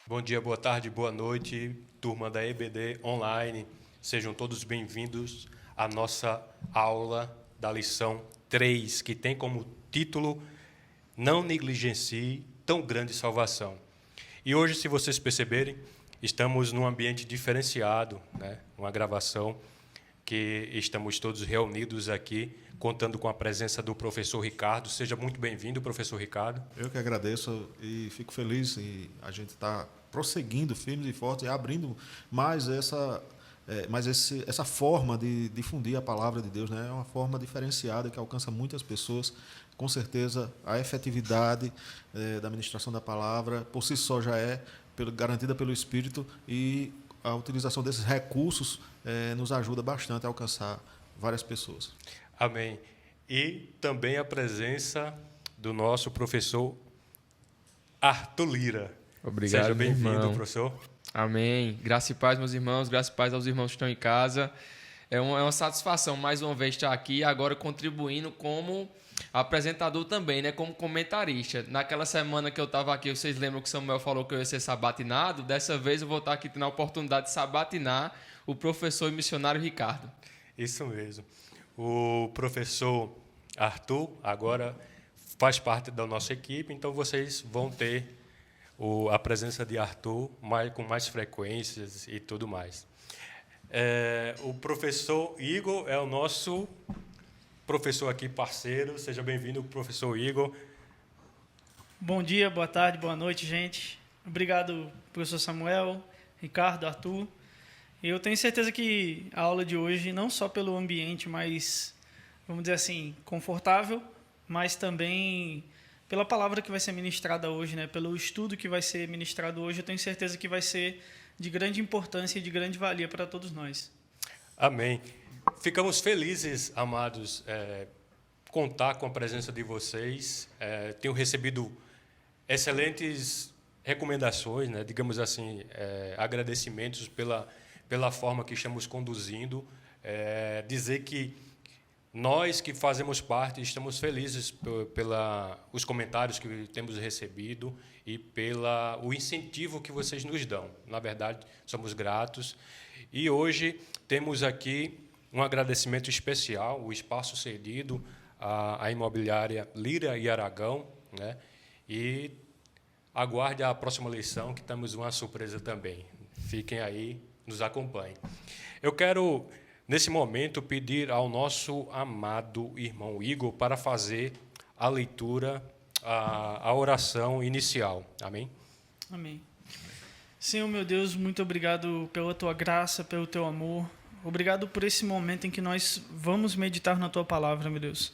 Bom dia, boa tarde, boa noite, turma da EBD Online. Sejam todos bem-vindos à nossa aula da lição 3, que tem como título Não Negligencie Tão Grande Salvação. E hoje, se vocês perceberem, estamos num ambiente diferenciado, né? Uma gravação que estamos todos reunidos aqui, contando com a presença do professor Ricardo. Seja muito bem-vindo, professor Ricardo. Eu que agradeço e fico feliz em a gente estar prosseguindo firmes e fortes e abrindo mais essa forma de difundir a palavra de Deus, né? É uma forma diferenciada que alcança muitas pessoas. Com certeza, a efetividade da ministração da palavra por si só já é garantida pelo Espírito, e a utilização desses recursos nos ajuda bastante a alcançar várias pessoas. Amém. E também a presença do nosso professor Arthur Lira. Obrigado, Seja bem-vindo, irmão. professor. Amém. Graça e paz, meus irmãos. Graça e paz aos irmãos que estão em casa. É uma satisfação, mais uma vez, estar aqui, agora contribuindo como apresentador também, né? Como comentarista. Naquela semana que eu estava aqui, vocês lembram que Samuel falou que eu ia ser sabatinado? Dessa vez eu vou estar aqui tendo a oportunidade de sabatinar o professor e missionário Ricardo. Isso mesmo. O professor Arthur agora faz parte da nossa equipe, então vocês vão ter a presença de Arthur com mais frequências e tudo mais. O professor Igor é o nosso professor aqui, parceiro. Seja bem-vindo, professor Igor. Bom dia, boa tarde, boa noite, gente. Obrigado, professor Samuel, Ricardo, Arthur. Eu tenho certeza que a aula de hoje, não só pelo ambiente mais, vamos dizer assim, confortável, mas também pela palavra que vai ser ministrada hoje, né? Pelo estudo que vai ser ministrado hoje, eu tenho certeza que vai ser de grande importância e de grande valia para todos nós. Amém. Ficamos felizes, amados, contar com a presença de vocês. Tenho recebido excelentes recomendações, né? Digamos assim, agradecimentos pela forma que estamos conduzindo. Dizer que nós que fazemos parte estamos felizes pelos comentários que temos recebido e pelo incentivo que vocês nos dão. Na verdade, somos gratos. E hoje temos aqui um agradecimento especial, o espaço cedido à imobiliária Lira e Aragão, né? E aguarde a próxima lição, que temos uma surpresa também. Fiquem aí, nos acompanhem. Eu quero, nesse momento, pedir ao nosso amado irmão Igor para fazer a leitura, a oração inicial. Amém? Amém. Senhor, meu Deus, muito obrigado pela tua graça, pelo teu amor. Obrigado por esse momento em que nós vamos meditar na tua palavra, meu Deus.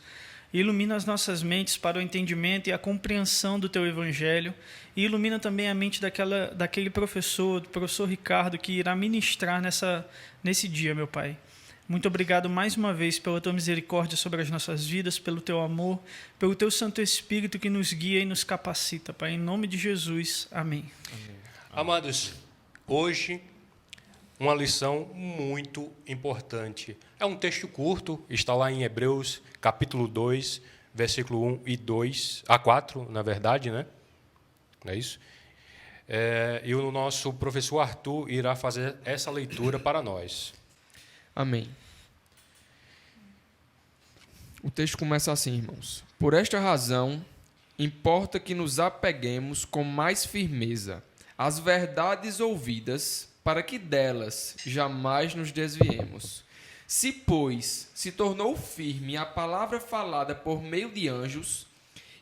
Ilumina as nossas mentes para o entendimento e a compreensão do teu evangelho. E ilumina também a mente daquele professor, do professor Ricardo, que irá ministrar nesse dia, meu Pai. Muito obrigado mais uma vez pela tua misericórdia sobre as nossas vidas, pelo teu amor, pelo teu Santo Espírito que nos guia e nos capacita, Pai. Em nome de Jesus. Amém. Amém. Amados, hoje uma lição muito importante. É um texto curto, está lá em Hebreus, capítulo 2, versículo 1 e 2, a 4, na verdade, né? Não é isso? E o nosso professor Arthur irá fazer essa leitura para nós. Amém. O texto começa assim, irmãos. Por esta razão, importa que nos apeguemos com mais firmeza às verdades ouvidas, para que delas jamais nos desviemos. Se, pois, se tornou firme a palavra falada por meio de anjos,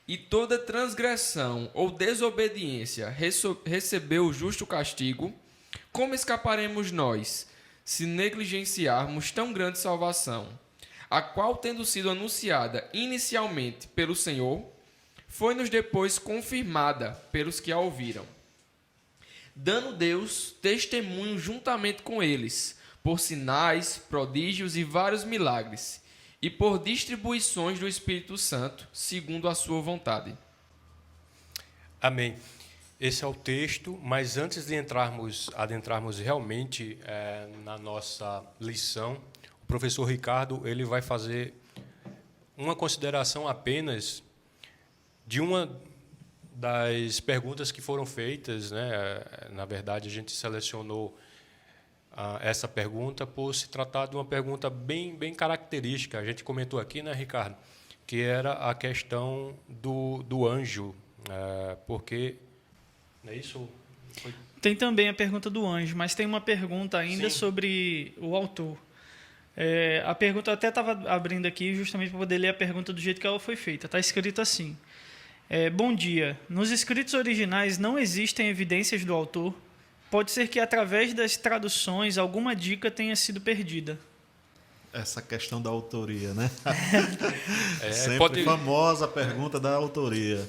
e toda transgressão ou desobediência recebeu o justo castigo, como escaparemos nós, se negligenciarmos tão grande salvação, a qual, tendo sido anunciada inicialmente pelo Senhor, foi-nos depois confirmada pelos que a ouviram, dando Deus testemunho juntamente com eles, por sinais, prodígios e vários milagres, e por distribuições do Espírito Santo, segundo a sua vontade. Amém. Esse é o texto, mas antes de adentrarmos realmente na nossa lição, o professor Ricardo ele vai fazer uma consideração apenas de uma das perguntas que foram feitas, né? Na verdade, a gente selecionou essa pergunta por se tratar de uma pergunta bem característica. A gente comentou aqui, né, Ricardo, que era a questão do anjo, porque... Não é isso? Foi... Tem também a pergunta do anjo, mas tem uma pergunta ainda Sim. sobre o autor. A pergunta eu até estava abrindo aqui justamente para poder ler a pergunta do jeito que ela foi feita. Está escrito assim: bom dia. Nos escritos originais não existem evidências do autor. Pode ser que através das traduções alguma dica tenha sido perdida. Essa questão da autoria, né? Sempre pode... famosa pergunta da autoria.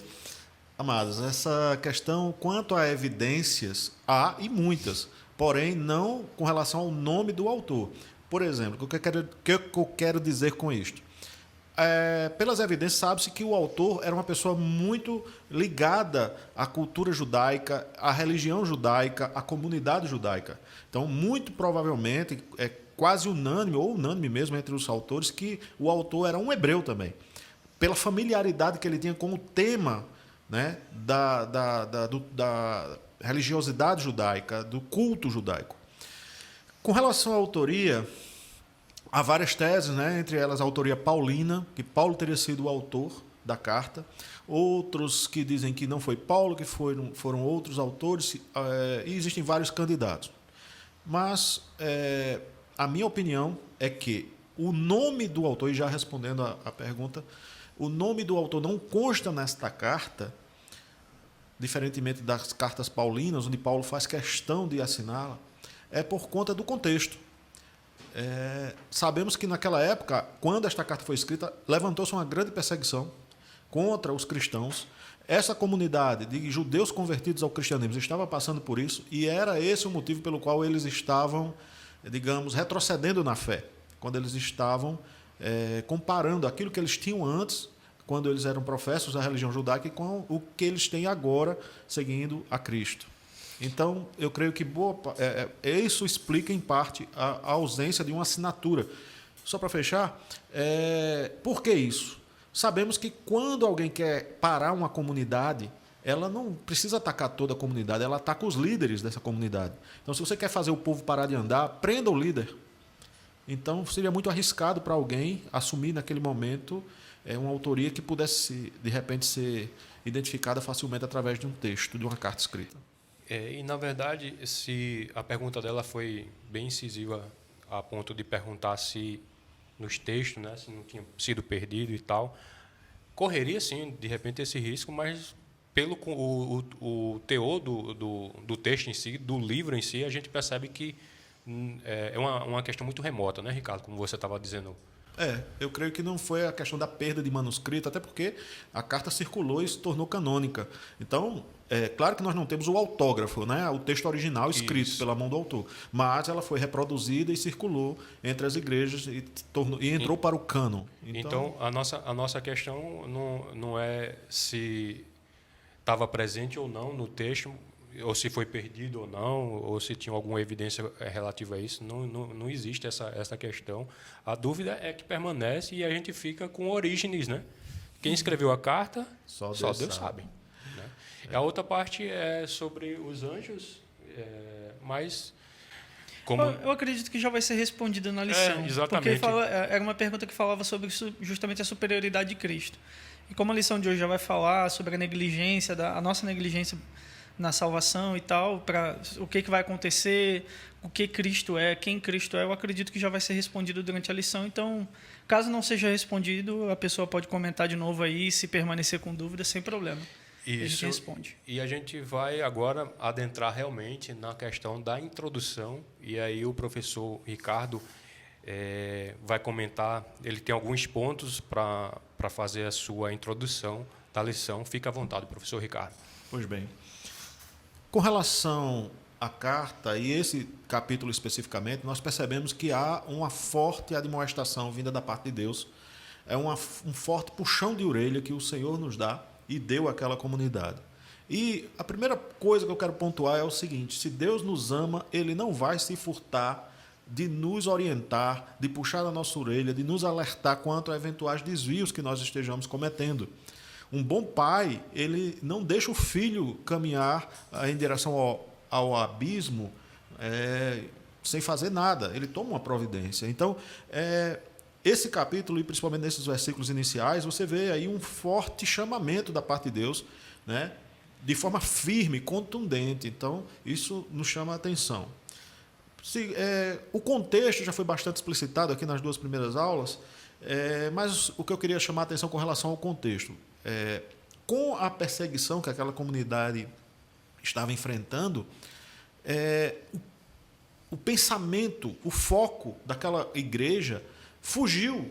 Amados, essa questão quanto a evidências, há e muitas, porém não com relação ao nome do autor. Por exemplo, o que eu quero dizer com isto? Pelas evidências, sabe-se que o autor era uma pessoa muito ligada à cultura judaica, à religião judaica, à comunidade judaica. Então, muito provavelmente, é quase unânime, ou unânime mesmo entre os autores, que o autor era um hebreu também. Pela familiaridade que ele tinha com o tema, né, da religiosidade judaica, do culto judaico. Com relação à autoria, há várias teses, né, entre elas a autoria paulina, que Paulo teria sido o autor da carta, outros que dizem que não foi Paulo, que foram outros autores, e existem vários candidatos. Mas a minha opinião é que o nome do autor, e já respondendo a pergunta, o nome do autor não consta nesta carta, diferentemente das cartas paulinas, onde Paulo faz questão de assiná-la, é por conta do contexto. Sabemos que naquela época, quando esta carta foi escrita, levantou-se uma grande perseguição contra os cristãos. Essa comunidade de judeus convertidos ao cristianismo estava passando por isso, e era esse o motivo pelo qual eles estavam, digamos, retrocedendo na fé, quando eles estavam comparando aquilo que eles tinham antes, quando eles eram professos da religião judaica, com o que eles têm agora, seguindo a Cristo. Então, eu creio que isso explica, em parte, a ausência de uma assinatura. Só para fechar, por que isso? Sabemos que quando alguém quer parar uma comunidade, ela não precisa atacar toda a comunidade, ela ataca os líderes dessa comunidade. Então, se você quer fazer o povo parar de andar, prenda o líder. Então, seria muito arriscado para alguém assumir naquele momento uma autoria que pudesse, de repente, ser identificada facilmente através de um texto, de uma carta escrita. E, na verdade, se a pergunta dela foi bem incisiva a ponto de perguntar se nos textos, né, se não tinha sido perdido e tal, correria, sim, de repente, esse risco, mas pelo o teor do texto em si, do livro em si, a gente percebe que é uma questão muito remota, né, Ricardo, como você estava dizendo. Eu creio que não foi a questão da perda de manuscrito, até porque a carta circulou e se tornou canônica. Então, claro que nós não temos o autógrafo, né, o texto original escrito pela mão do autor, mas ela foi reproduzida e circulou entre as igrejas e entrou para o cânon. Então a nossa questão não é se estava presente ou não no texto, ou se foi perdido ou não, ou se tinha alguma evidência relativa a isso. Não existe essa questão. A dúvida é que permanece e a gente fica com Orígenes, né? Quem escreveu a carta, só Deus sabe. Né? A outra parte é sobre os anjos, mas... Eu acredito que já vai ser respondida na lição. Exatamente. Porque era uma pergunta que falava sobre justamente a superioridade de Cristo. E como a lição de hoje já vai falar sobre a negligência, a nossa negligência na salvação e tal, para o que vai acontecer, o que Cristo é, quem Cristo é, eu acredito que já vai ser respondido durante a lição. Então, caso não seja respondido, a pessoa pode comentar de novo aí, se permanecer com dúvida, sem problema. Isso, a gente responde. E a gente vai agora adentrar realmente na questão da introdução, e aí o professor Ricardo vai comentar, ele tem alguns pontos para fazer a sua introdução da lição. Fica à vontade, professor Ricardo. Pois bem. Com relação à carta, e esse capítulo especificamente, nós percebemos que há uma forte admoestação vinda da parte de Deus, um forte puxão de orelha que o Senhor nos dá e deu àquela comunidade. E a primeira coisa que eu quero pontuar é o seguinte: se Deus nos ama, Ele não vai se furtar de nos orientar, de puxar a nossa orelha, de nos alertar quanto a eventuais desvios que nós estejamos cometendo. Um bom pai, ele não deixa o filho caminhar em direção ao abismo sem fazer nada. Ele toma uma providência. Então, esse capítulo, e principalmente nesses versículos iniciais, você vê aí um forte chamamento da parte de Deus, né? De forma firme, contundente. Então, isso nos chama a atenção. O contexto já foi bastante explicitado aqui nas 2 primeiras aulas, mas o que eu queria chamar a atenção com relação ao contexto, com a perseguição que aquela comunidade estava enfrentando, o pensamento, o foco daquela igreja fugiu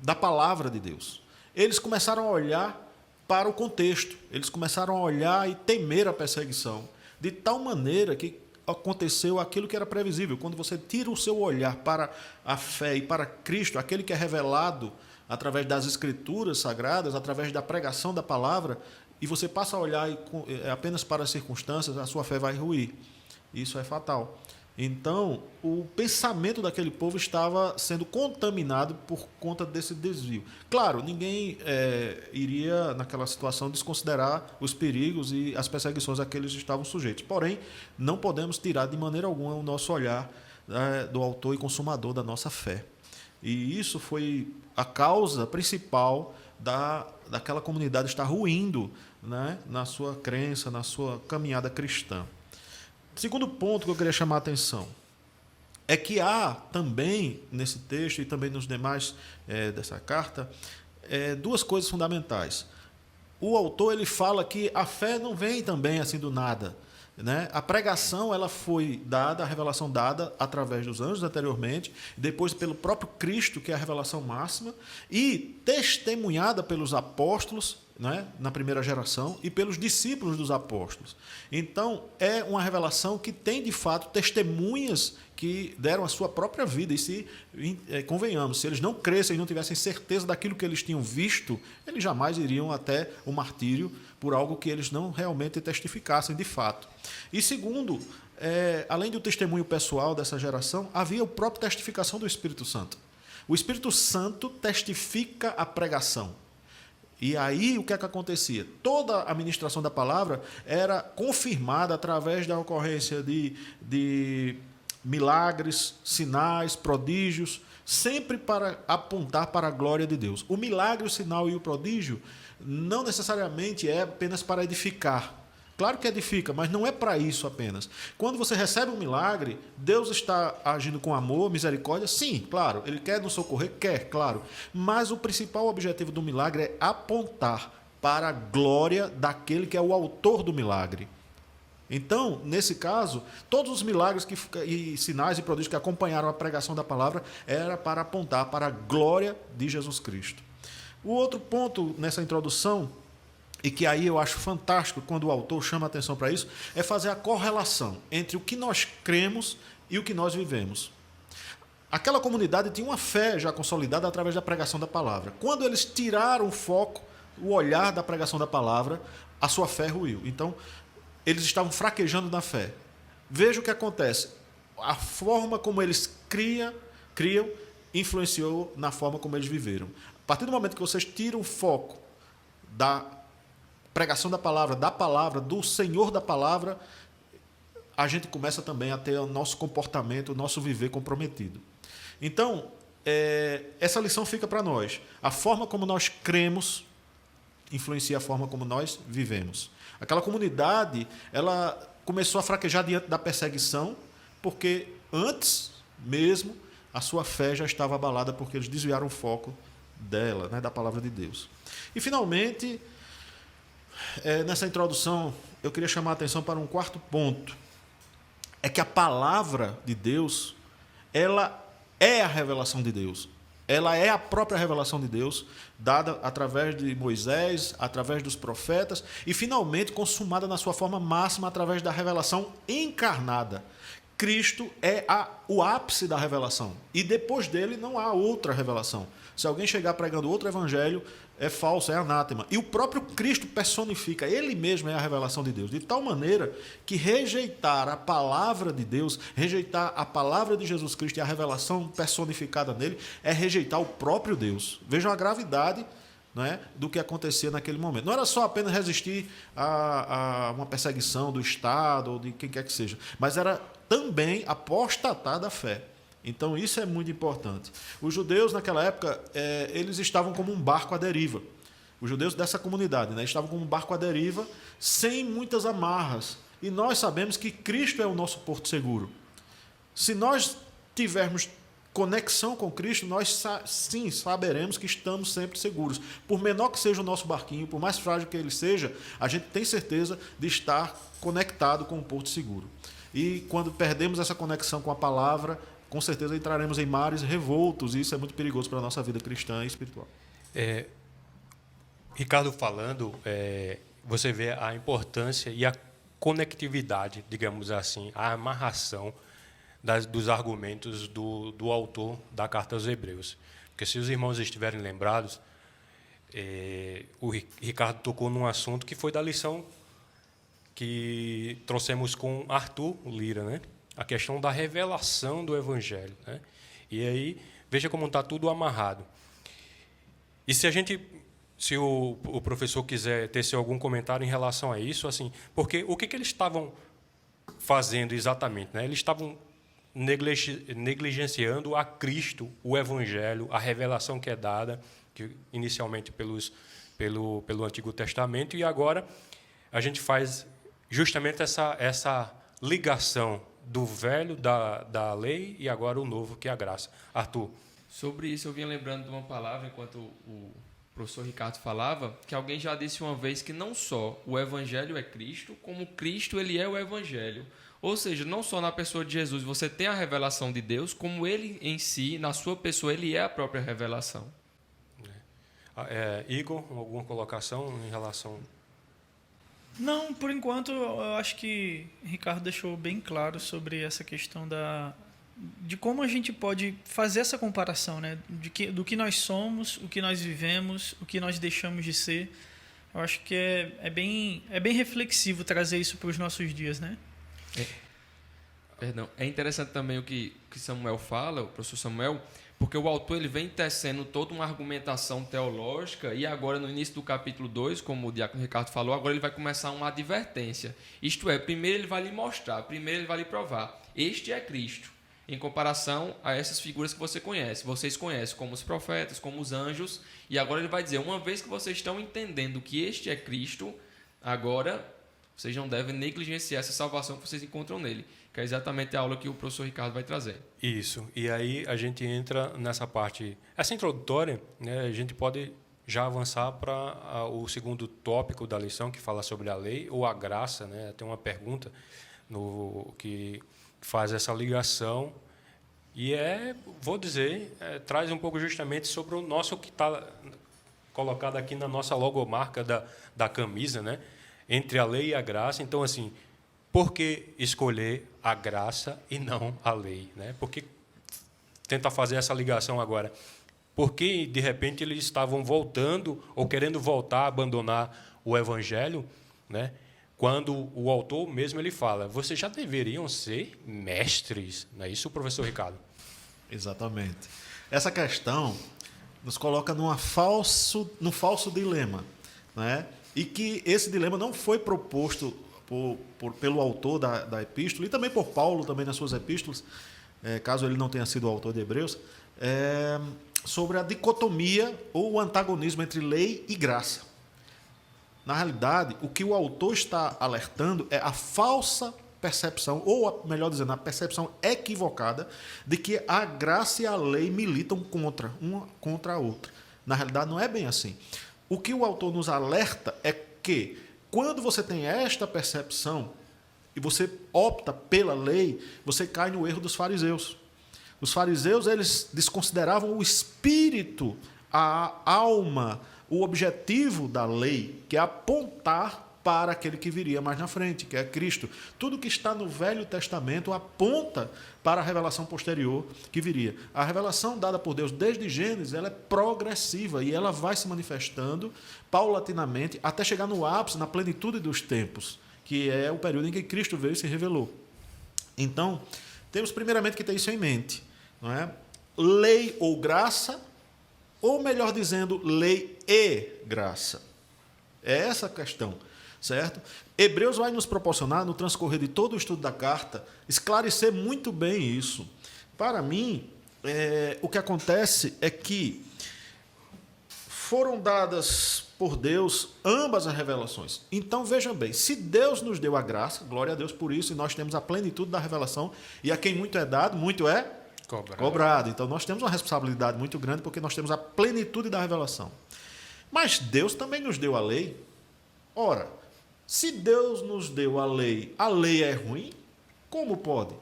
da palavra de Deus. Eles começaram a olhar para o contexto, eles começaram a olhar e temer a perseguição, de tal maneira que aconteceu aquilo que era previsível. Quando você tira o seu olhar para a fé e para Cristo, aquele que é revelado através das Escrituras Sagradas, através da pregação da palavra, e você passa a olhar apenas para as circunstâncias, a sua fé vai ruir. Isso é fatal. Então, o pensamento daquele povo estava sendo contaminado por conta desse desvio. Claro, ninguém iria, naquela situação, desconsiderar os perigos e as perseguições a que eles estavam sujeitos. Porém, não podemos tirar de maneira alguma o nosso olhar do autor e consumador da nossa fé. E isso foi a causa principal daquela comunidade estar ruindo, né, na sua crença, na sua caminhada cristã. Segundo ponto que eu queria chamar a atenção é que há também, nesse texto e também nos demais dessa carta, 2 coisas fundamentais. O autor ele fala que a fé não vem também assim do nada, né? A pregação ela foi dada, a revelação dada através dos anjos anteriormente, depois pelo próprio Cristo, que é a revelação máxima, e testemunhada pelos apóstolos, né, na primeira geração, e pelos discípulos dos apóstolos. Então, é uma revelação que tem, de fato, testemunhas que deram a sua própria vida. E convenhamos, se eles não crescem e não tivessem certeza daquilo que eles tinham visto, eles jamais iriam até o martírio por algo que eles não realmente testificassem de fato. E segundo, além do testemunho pessoal dessa geração, havia a própria testificação do Espírito Santo. O Espírito Santo testifica a pregação. E aí, o que é que acontecia? Toda a ministração da palavra era confirmada através da ocorrência de milagres, sinais, prodígios, sempre para apontar para a glória de Deus. O milagre, o sinal e o prodígio não necessariamente é apenas para edificar. Claro que edifica, mas não é para isso apenas. Quando você recebe um milagre, Deus está agindo com amor, misericórdia? Sim, claro. Ele quer nos socorrer? Quer, claro. Mas o principal objetivo do milagre é apontar para a glória daquele que é o autor do milagre. Então, nesse caso, todos os milagres e sinais e prodígios que acompanharam a pregação da palavra era para apontar para a glória de Jesus Cristo. O outro ponto nessa introdução, e que aí eu acho fantástico quando o autor chama a atenção para isso, é fazer a correlação entre o que nós cremos e o que nós vivemos. Aquela comunidade tinha uma fé já consolidada através da pregação da palavra. Quando eles tiraram o foco, o olhar da pregação da palavra, a sua fé ruiu. Então, eles estavam fraquejando na fé. Veja o que acontece. A forma como eles criam influenciou na forma como eles viveram. A partir do momento que vocês tiram o foco da pregação da palavra, do Senhor da palavra, a gente começa também a ter o nosso comportamento, o nosso viver comprometido. Então, essa lição fica para nós. A forma como nós cremos influencia a forma como nós vivemos. Aquela comunidade, ela começou a fraquejar diante da perseguição, porque antes mesmo a sua fé já estava abalada, porque eles desviaram o foco dela, né, da palavra de Deus. E, finalmente, nessa introdução, eu queria chamar a atenção para um quarto ponto. É que a palavra de Deus, ela é a revelação de Deus. Ela é a própria revelação de Deus, dada através de Moisés, através dos profetas, e finalmente consumada na sua forma máxima através da revelação encarnada. Cristo é o ápice da revelação. E depois dele não há outra revelação. Se alguém chegar pregando outro evangelho, é falso, é anátema. E o próprio Cristo personifica, ele mesmo é a revelação de Deus. De tal maneira que rejeitar a palavra de Deus, rejeitar a palavra de Jesus Cristo e a revelação personificada nele, é rejeitar o próprio Deus. Vejam a gravidade não é, do que acontecia naquele momento. Não era só apenas resistir a uma perseguição do Estado ou de quem quer que seja, mas era também apostatar da fé. Então, isso é muito importante. Os judeus, naquela época, eles estavam como um barco à deriva. Os judeus dessa comunidade, né, estavam como um barco à deriva, sem muitas amarras. E nós sabemos que Cristo é o nosso porto seguro. Se nós tivermos conexão com Cristo, nós sim saberemos que estamos sempre seguros. Por menor que seja o nosso barquinho, por mais frágil que ele seja, a gente tem certeza de estar conectado com o porto seguro. E quando perdemos essa conexão com a palavra, com certeza entraremos em mares revoltos, e isso é muito perigoso para a nossa vida cristã e espiritual. Ricardo falando, você vê a importância e a conectividade, digamos assim, a amarração dos argumentos do autor da Carta aos Hebreus. Porque, se os irmãos estiverem lembrados, o Ricardo tocou num assunto que foi da lição que trouxemos com Arthur Lira, né? A questão da revelação do Evangelho, né? E aí, veja como está tudo amarrado. E se o professor quiser tecer algum comentário em relação a isso, assim, porque o que eles estavam fazendo exatamente, né? Eles estavam negligenciando a Cristo, o Evangelho, a revelação que é dada, que inicialmente pelo Antigo Testamento, e agora a gente faz justamente essa ligação do velho, da lei, e agora o novo, que é a graça. Arthur. Sobre isso, eu vinha lembrando de uma palavra, enquanto o professor Ricardo falava, que alguém já disse uma vez que não só o Evangelho é Cristo, como Cristo ele é o Evangelho. Ou seja, não só na pessoa de Jesus você tem a revelação de Deus, como ele em si, na sua pessoa, ele é a própria revelação. Igor, alguma colocação em relação... Não, por enquanto, eu acho que Ricardo deixou bem claro sobre essa questão de como a gente pode fazer essa comparação, né? Do que nós somos, o que nós vivemos, o que nós deixamos de ser. Eu acho que é bem reflexivo trazer isso para os nossos dias, né? Perdão. É interessante também o que Samuel fala, o professor Samuel, porque o autor ele vem tecendo toda uma argumentação teológica, e agora no início do capítulo 2, como o diácono Ricardo falou, agora ele vai começar uma advertência. Isto é, primeiro ele vai lhe mostrar, primeiro ele vai lhe provar. Este é Cristo, em comparação a essas figuras que você conhece. Vocês conhecem como os profetas, como os anjos, e agora ele vai dizer, uma vez que vocês estão entendendo que este é Cristo, agora vocês não devem negligenciar essa salvação que vocês encontram nele, que é exatamente a aula que o professor Ricardo vai trazer. Isso. E aí a gente entra nessa parte... Essa introdutória, né, a gente pode já avançar para o segundo tópico da lição, que fala sobre a lei ou a graça, né? Tem uma pergunta que faz essa ligação e vou dizer, traz um pouco justamente sobre o nosso que está colocado aqui na nossa logomarca da camisa, né? Entre a lei e a graça. Então, assim, por que escolher a graça e não a lei, né? Por que tentar fazer essa ligação agora? Porque, de repente, eles estavam voltando ou querendo voltar a abandonar o Evangelho, né? Quando o autor mesmo ele fala, vocês já deveriam ser mestres. Não é isso, professor Ricardo? Exatamente. Essa questão nos coloca num falso dilema, né? E que esse dilema não foi proposto pelo autor da epístola, e também por Paulo, também nas suas epístolas, caso ele não tenha sido o autor de Hebreus, sobre a dicotomia ou o antagonismo entre lei e graça. Na realidade, o que o autor está alertando é a falsa percepção, ou melhor dizendo, a percepção equivocada de que a graça e a lei militam uma contra a outra. Na realidade, não é bem assim. O que o autor nos alerta é que, quando você tem esta percepção e você opta pela lei, você cai no erro dos fariseus. Os fariseus, eles desconsideravam o espírito, a alma, o objetivo da lei, que é apontar para aquele que viria mais na frente, que é Cristo. Tudo que está no Velho Testamento aponta para a revelação posterior que viria. A revelação dada por Deus desde Gênesis, ela é progressiva e ela vai se manifestando paulatinamente até chegar no ápice, na plenitude dos tempos, que é o período em que Cristo veio e se revelou. Então, temos primeiramente que ter isso em mente, não é? Lei ou graça, ou melhor dizendo, lei e graça. É essa a questão, certo? Hebreus vai nos proporcionar, no transcorrer de todo o estudo da carta, esclarecer muito bem isso. Para mim, o que acontece é que foram dadas por Deus ambas as revelações. Então, vejam bem, se Deus nos deu a graça, glória a Deus por isso, e nós temos a plenitude da revelação, e a quem muito é dado, muito é cobrado. Então, nós temos uma responsabilidade muito grande, porque nós temos a plenitude da revelação. Mas Deus também nos deu a lei. Ora, se Deus nos deu a lei é ruim? Como pode?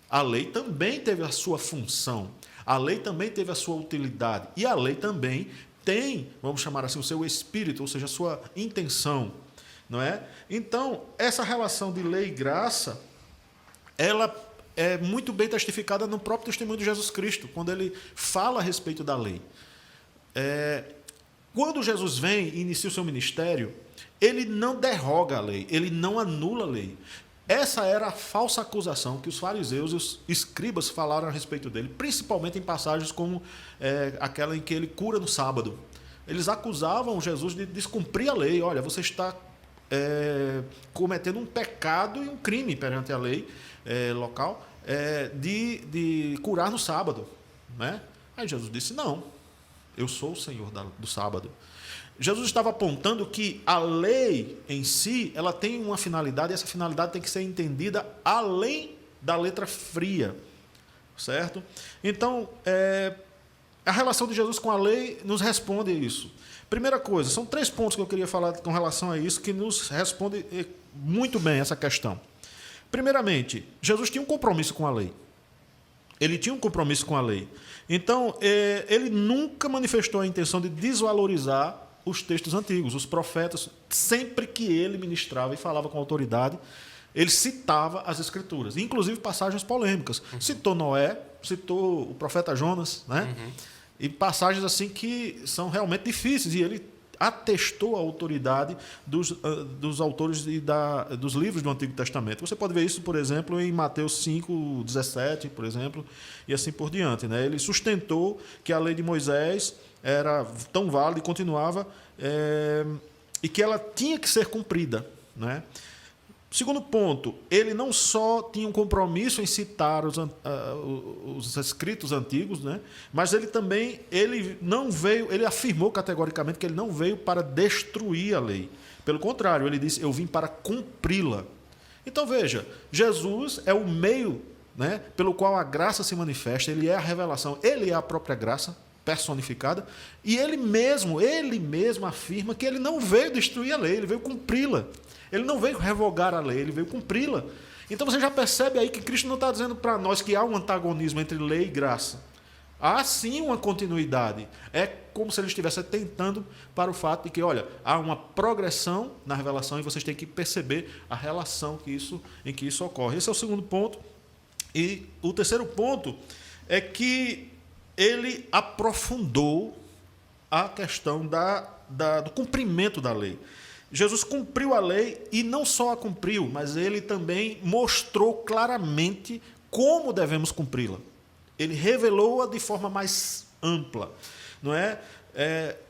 A lei também teve a sua função, a lei também teve a sua utilidade, e a lei também tem, vamos chamar assim, o seu espírito, ou seja, a sua intenção, não é? Então, essa relação de lei e graça, ela é muito bem testificada no próprio testemunho de Jesus Cristo, quando ele fala a respeito da lei. Quando Jesus vem e inicia o seu ministério, ele não derroga a lei, ele não anula a lei. Essa era a falsa acusação que os fariseus e os escribas falaram a respeito dele, principalmente em passagens como aquela em que ele cura no sábado. Eles acusavam Jesus de descumprir a lei. Olha, você está cometendo um pecado e um crime perante a lei local de curar no sábado, né? Aí Jesus disse, não, eu sou o Senhor do sábado. Jesus estava apontando que a lei em si, ela tem uma finalidade, e essa finalidade tem que ser entendida além da letra fria, certo? Então, a relação de Jesus com a lei nos responde a isso. Primeira coisa, são 3 pontos que eu queria falar com relação a isso, que nos responde muito bem essa questão. Primeiramente, Jesus tinha um compromisso com a lei. Ele tinha um compromisso com a lei. Então, ele nunca manifestou a intenção de desvalorizar os textos antigos, os profetas. Sempre que ele ministrava e falava com autoridade, ele citava as Escrituras, inclusive passagens polêmicas. Citou Noé, citou o profeta Jonas, né? E passagens assim que são realmente difíceis, e ele atestou a autoridade dos autores dos livros do Antigo Testamento. Você pode ver isso, por exemplo, em Mateus 5:17, por exemplo, e assim por diante, né? Ele sustentou que a lei de Moisés era tão válida e continuava, e que ela tinha que ser cumprida, né? Segundo ponto, ele não só tinha um compromisso em citar os escritos antigos, né? Mas ele também ele afirmou categoricamente que ele não veio para destruir a lei. Pelo contrário, ele disse, eu vim para cumpri-la. Então veja, Jesus é o meio, né, pelo qual a graça se manifesta, ele é a revelação, ele é a própria graça personificada, e ele mesmo afirma que ele não veio destruir a lei, ele veio cumpri-la. Ele não veio revogar a lei, ele veio cumpri-la. Então você já percebe aí que Cristo não está dizendo para nós que há um antagonismo entre lei e graça. Há sim uma continuidade. É como se ele estivesse atentando para o fato de que, olha, há uma progressão na revelação e vocês têm que perceber a relação em que isso ocorre. Esse é o segundo ponto. E o terceiro ponto é que ele aprofundou a questão do cumprimento da lei. Jesus cumpriu a lei, e não só a cumpriu, mas ele também mostrou claramente como devemos cumpri-la. Ele revelou-a de forma mais ampla, não é?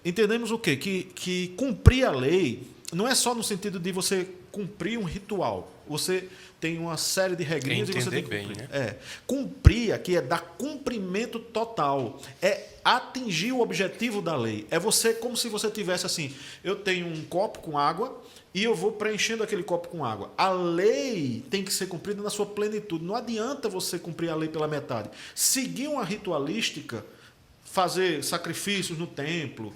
Entendemos o quê? Que cumprir a lei não é só no sentido de você cumprir um ritual. Você tem uma série de regrinhas e você tem que cumprir. Né? Cumprir aqui é dar cumprimento total. É atingir o objetivo da lei. É você como se você tivesse assim, eu tenho um copo com água e eu vou preenchendo aquele copo com água. A lei tem que ser cumprida na sua plenitude. Não adianta você cumprir a lei pela metade. Seguir uma ritualística, fazer sacrifícios no templo,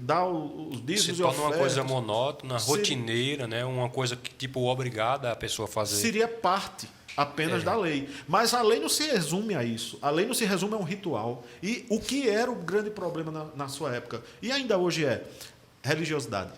dar os dízimos e ofertas. Se torna uma coisa monótona, rotineira, né? Uma coisa que tipo obrigada a pessoa a fazer. Seria parte apenas da lei. Mas a lei não se resume a isso. A lei não se resume a um ritual. E o que era o grande problema na sua época, e ainda hoje é, religiosidade.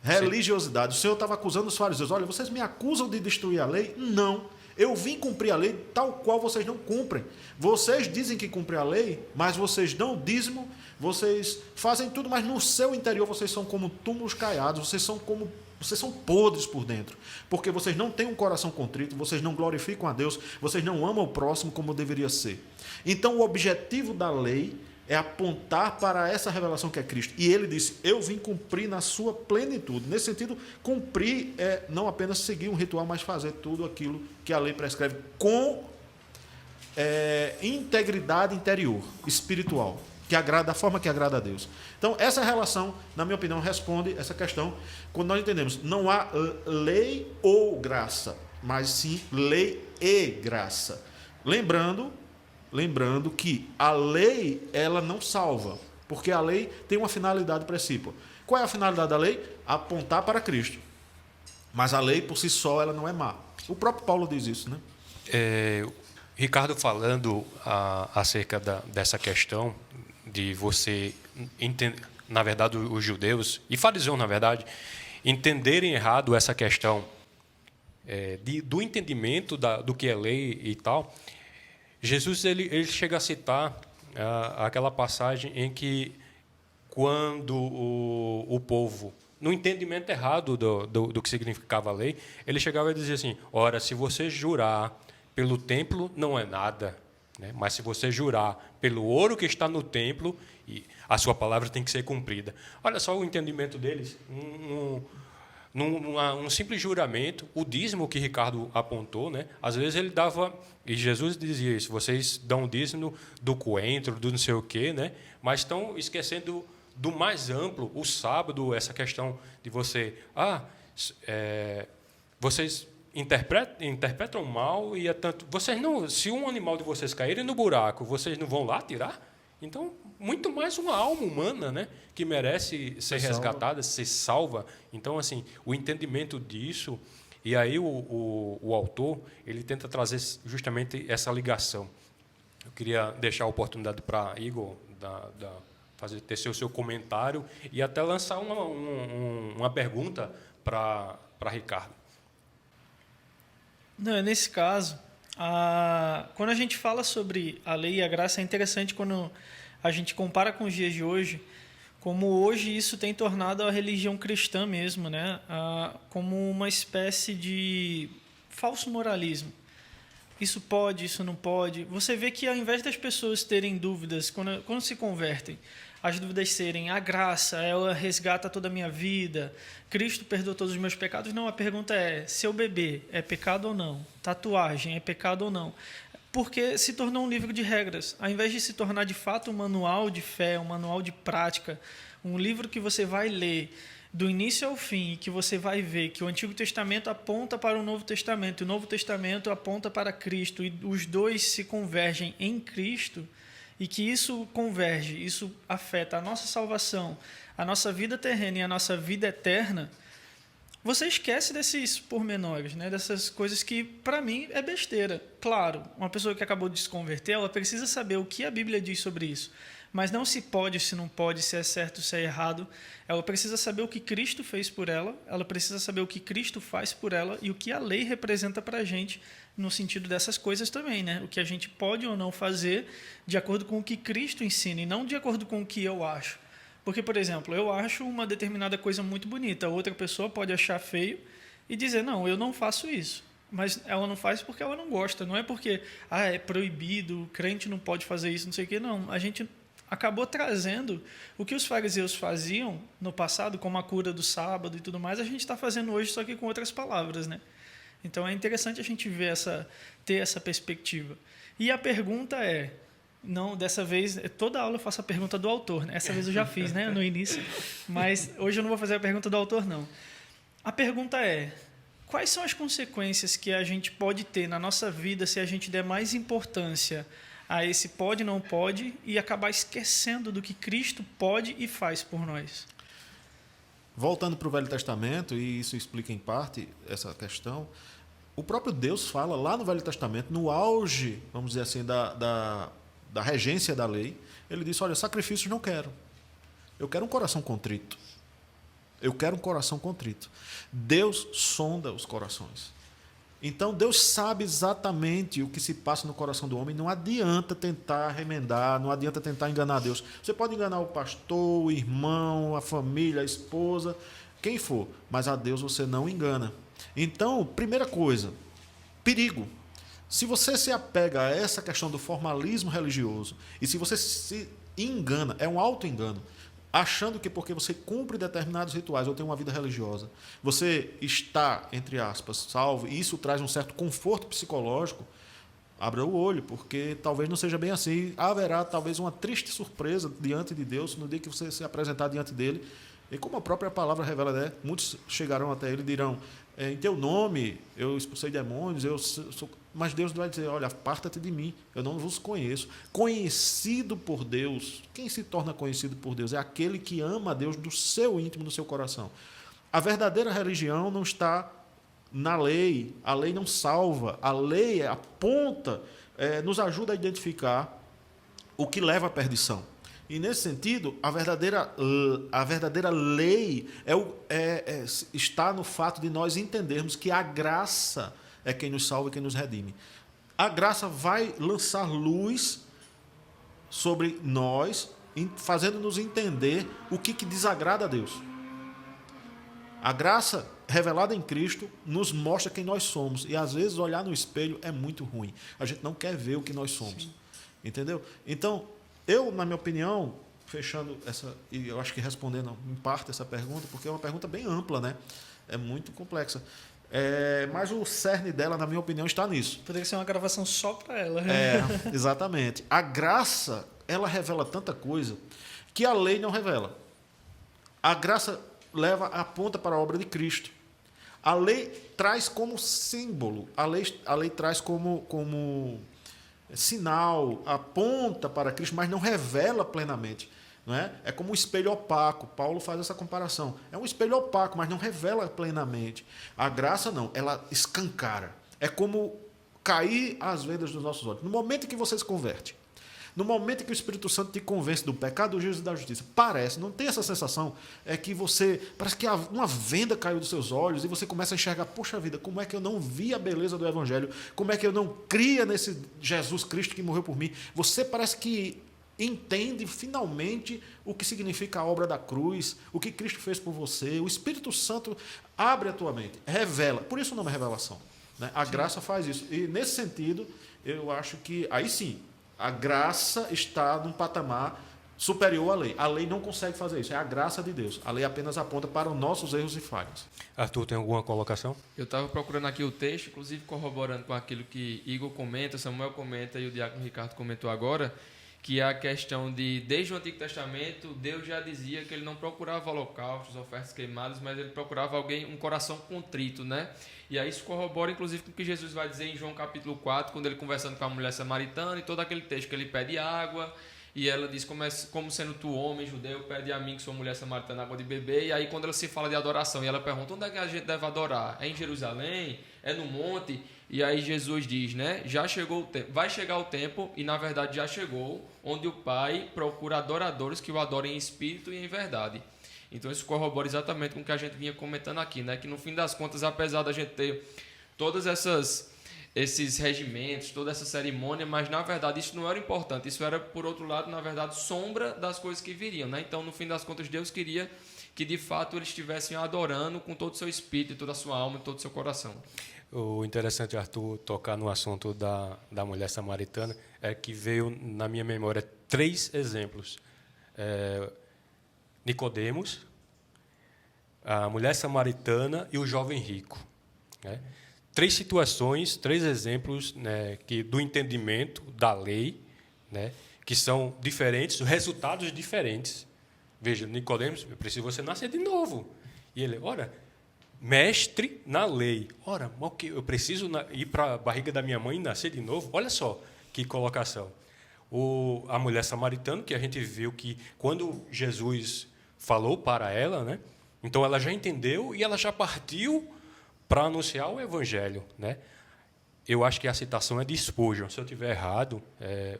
Religiosidade. Sim. O Senhor estava acusando os fariseus. Olha, vocês me acusam de destruir a lei? Não. Eu vim cumprir a lei tal qual vocês não cumprem. Vocês dizem que cumprem a lei, mas vocês dão o dízimo, vocês fazem tudo, mas no seu interior vocês são como túmulos caiados, vocês são podres por dentro, porque vocês não têm um coração contrito, vocês não glorificam a Deus, vocês não amam o próximo como deveria ser. Então o objetivo da lei é apontar para essa revelação que é Cristo. E ele disse, eu vim cumprir na sua plenitude. Nesse sentido, cumprir é não apenas seguir um ritual, mas fazer tudo aquilo que a lei prescreve com integridade interior, espiritual, que agrada, da forma que agrada a Deus. Então, essa relação, na minha opinião, responde essa questão quando nós entendemos, não há lei ou graça, mas sim lei e graça. Lembrando que a lei, ela não salva, porque a lei tem uma finalidade precípua. Qual é a finalidade da lei? Apontar para Cristo. Mas a lei, por si só, ela não é má. O próprio Paulo diz isso, né? Ricardo, falando acerca dessa questão de você entender, na verdade, os judeus, e fariseus, na verdade, entenderem errado essa questão do entendimento do que é lei e tal, Jesus ele chega a citar aquela passagem em que, quando o povo, no entendimento errado do que significava a lei, ele chegava a dizer assim, ora, se você jurar pelo templo, não é nada, né? Mas se você jurar pelo ouro que está no templo, a sua palavra tem que ser cumprida. Olha só o entendimento deles, um simples juramento, o dízimo que Ricardo apontou, né? Às vezes ele dava, e Jesus dizia isso, vocês dão dízimo do coentro, do não sei o quê, né? Mas estão esquecendo do mais amplo, o sábado, essa questão de você, vocês interpretam mal e é tanto, vocês não, se um animal de vocês caírem no buraco, vocês não vão lá tirar? Então, muito mais uma alma humana, né, que merece ser resgatada, ser salva. Então, assim, o entendimento disso, e aí o autor, ele tenta trazer justamente essa ligação. Eu queria deixar a oportunidade para Igor tecer o seu comentário e até lançar uma pergunta para Ricardo. Não, nesse caso, quando a gente fala sobre a lei e a graça, é interessante quando a gente compara com os dias de hoje, como hoje isso tem tornado a religião cristã mesmo, né? Como uma espécie de falso moralismo. Isso pode, isso não pode. Você vê que, ao invés das pessoas terem dúvidas, quando se convertem, as dúvidas serem a graça, ela resgata toda a minha vida, Cristo perdoa todos os meus pecados. Não, a pergunta é, se eu beber, é pecado ou não? Tatuagem, é pecado ou não? Porque se tornou um livro de regras. Ao invés de se tornar, de fato, um manual de fé, um manual de prática, um livro que você vai ler do início ao fim, que você vai ver que o Antigo Testamento aponta para o Novo Testamento, e o Novo Testamento aponta para Cristo, e os dois se convergem em Cristo, e que isso converge, isso afeta a nossa salvação, a nossa vida terrena e a nossa vida eterna, você esquece desses pormenores, né? Dessas coisas que, para mim, é besteira. Claro, uma pessoa que acabou de se converter, ela precisa saber o que a Bíblia diz sobre isso. Mas não se pode, se não pode, se é certo, se é errado. Ela precisa saber o que Cristo fez por ela precisa saber o que Cristo faz por ela e o que a lei representa para a gente, no sentido dessas coisas também, né? O que a gente pode ou não fazer de acordo com o que Cristo ensina e não de acordo com o que eu acho. Porque, por exemplo, eu acho uma determinada coisa muito bonita, outra pessoa pode achar feio e dizer, não, eu não faço isso. Mas ela não faz porque ela não gosta, não é porque é proibido, o crente não pode fazer isso, não sei o quê, não. A gente acabou trazendo o que os fariseus faziam no passado, como a cura do sábado e tudo mais, a gente está fazendo hoje, só que com outras palavras, né? Então é interessante a gente ver ter essa perspectiva. E a pergunta é, não, dessa vez, toda aula eu faço a pergunta do autor, né? Essa vez eu já fiz, né, no início, mas hoje eu não vou fazer a pergunta do autor, não. A pergunta é, quais são as consequências que a gente pode ter na nossa vida se a gente der mais importância a esse pode, não pode, e acabar esquecendo do que Cristo pode e faz por nós? Voltando para o Velho Testamento, e isso explica em parte essa questão, o próprio Deus fala lá no Velho Testamento, no auge, vamos dizer assim, da regência da lei, ele disse, olha, sacrifícios não quero. Eu quero um coração contrito. Eu quero um coração contrito. Deus sonda os corações. Então, Deus sabe exatamente o que se passa no coração do homem. Não adianta tentar remendar, não adianta tentar enganar Deus. Você pode enganar o pastor, o irmão, a família, a esposa, quem for, mas a Deus você não engana. Então, primeira coisa, perigo. Se você se apega a essa questão do formalismo religioso e se você se engana, é um auto-engano, achando que porque você cumpre determinados rituais ou tem uma vida religiosa, você está, entre aspas, salvo, e isso traz um certo conforto psicológico. Abra o olho, porque talvez não seja bem assim. Haverá talvez uma triste surpresa diante de Deus no dia que você se apresentar diante dele. E como a própria palavra revela, né? Muitos chegarão até ele e dirão: em teu nome eu expulsei demônios, mas Deus vai dizer: olha, aparta-te de mim, eu não vos conheço. Conhecido por Deus, quem se torna conhecido por Deus? É aquele que ama a Deus do seu íntimo, do seu coração. A verdadeira religião não está na lei, a lei não salva, a lei aponta, nos ajuda a identificar o que leva à perdição. E, nesse sentido, a verdadeira lei está no fato de nós entendermos que a graça é quem nos salva e quem nos redime. A graça vai lançar luz sobre nós, fazendo-nos entender o que desagrada a Deus. A graça revelada em Cristo nos mostra quem nós somos. E, às vezes, olhar no espelho é muito ruim. A gente não quer ver o que nós somos. Sim. Entendeu? Então, eu, na minha opinião, fechando essa, e eu acho que respondendo em parte essa pergunta, porque é uma pergunta bem ampla, né? É muito complexa. Mas o cerne dela, na minha opinião, está nisso. Poderia ser uma gravação só para ela. Exatamente. A graça, ela revela tanta coisa que a lei não revela. A graça aponta para a obra de Cristo. A lei traz como símbolo, a lei traz como sinal, aponta para Cristo, mas não revela plenamente. Não é? É como um espelho opaco. Paulo faz essa comparação. É um espelho opaco, mas não revela plenamente. A graça não, ela escancara. É como cair as vendas dos nossos olhos. No momento em que você se converte, no momento em que o Espírito Santo te convence do pecado, do juízo e da justiça, não tem essa sensação, parece que uma venda caiu dos seus olhos e você começa a enxergar: poxa vida, como é que eu não vi a beleza do Evangelho? Como é que eu não cria nesse Jesus Cristo que morreu por mim? Você parece que entende finalmente o que significa a obra da cruz, o que Cristo fez por você. O Espírito Santo abre a tua mente, revela. Por isso o nome é revelação, né? A graça faz isso. E, nesse sentido, eu acho que, aí sim, a graça está num patamar superior à lei. A lei não consegue fazer isso. É a graça de Deus. A lei apenas aponta para os nossos erros e falhas. Arthur, tem alguma colocação? Eu estava procurando aqui o texto, inclusive corroborando com aquilo que Igor comenta, Samuel comenta e o diácono Ricardo comentou agora, que é a questão de, desde o Antigo Testamento, Deus já dizia que ele não procurava holocaustos, ofertas queimadas, mas ele procurava um coração contrito, né? E aí isso corrobora, inclusive, com o que Jesus vai dizer em João capítulo 4, quando ele conversando com a mulher samaritana, e todo aquele texto que ele pede água, e ela diz: como sendo tu homem judeu, pede a mim, que sou mulher samaritana, água de beber. E aí quando ela se fala de adoração, e ela pergunta: onde é que a gente deve adorar? É em Jerusalém? É no monte? E aí Jesus diz, né? Já chegou o tempo, vai chegar o tempo, e na verdade já chegou, onde o Pai procura adoradores que o adorem em espírito e em verdade. Então isso corrobora exatamente com o que a gente vinha comentando aqui, né? Que no fim das contas, apesar da gente ter todas esses regimentos, toda essa cerimônia, mas na verdade isso não era importante. Isso era, por outro lado, na verdade, sombra das coisas que viriam, né? Então, no fim das contas, Deus queria que de fato eles estivessem adorando com todo o seu espírito, toda a sua alma e todo o seu coração. O interessante, Arthur, tocar no assunto da mulher samaritana é que veio na minha memória 3 exemplos. Nicodemos, a mulher samaritana e o jovem rico, né? 3 situações, 3 exemplos, né, do entendimento da lei, né, que são diferentes, resultados diferentes. Veja, Nicodemos: você nascer de novo. E ele: ora, mestre na lei. Ora, eu preciso ir para a barriga da minha mãe e nascer de novo? Olha só que colocação. A mulher samaritana, que a gente viu que quando Jesus falou para ela, né, então ela já entendeu e ela já partiu para anunciar o Evangelho, né? Eu acho que a citação é de Spurgeon. Se eu estiver errado,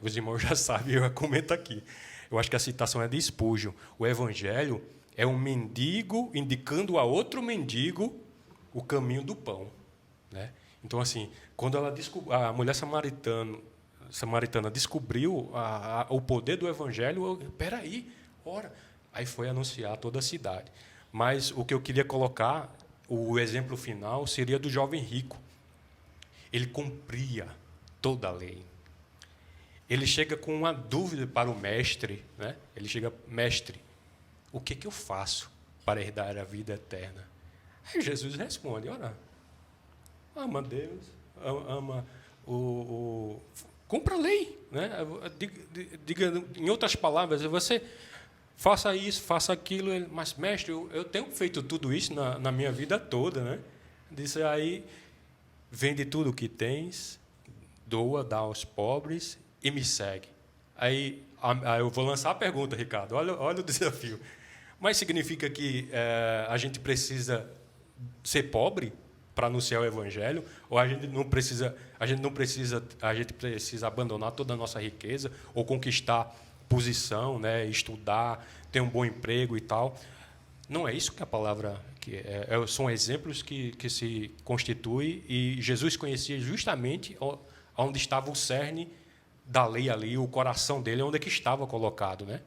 os irmãos já sabem, eu comento aqui. Eu acho que a citação é de Spurgeon. O Evangelho é um mendigo indicando a outro mendigo o caminho do pão, né? Então, assim, quando a mulher samaritana descobriu o poder do Evangelho, peraí, ora, aí foi anunciar a toda a cidade. Mas o que eu queria colocar, o exemplo final, seria do jovem rico. Ele cumpria toda a lei. ele chega com uma dúvida para o mestre, né? Ele chega, mestre, o que eu faço para herdar a vida eterna? Aí Jesus responde, ora, ama Deus, ama cumpra a lei, né? Diga, em outras palavras, você faça isso, faça aquilo, mas mestre, eu tenho feito tudo isso na minha vida toda, né? Disse aí, vende tudo o que tens, doa, dá aos pobres e me segue. Aí eu vou lançar a pergunta, Ricardo, olha o desafio. Mas significa que a gente precisa ser pobre para anunciar o evangelho, ou a gente precisa abandonar toda a nossa riqueza ou conquistar posição, né, estudar, ter um bom emprego e tal? Não é isso que a palavra são exemplos que se constituem, e Jesus conhecia justamente onde estava o cerne da lei ali, o coração dele, onde é que estava colocado, né,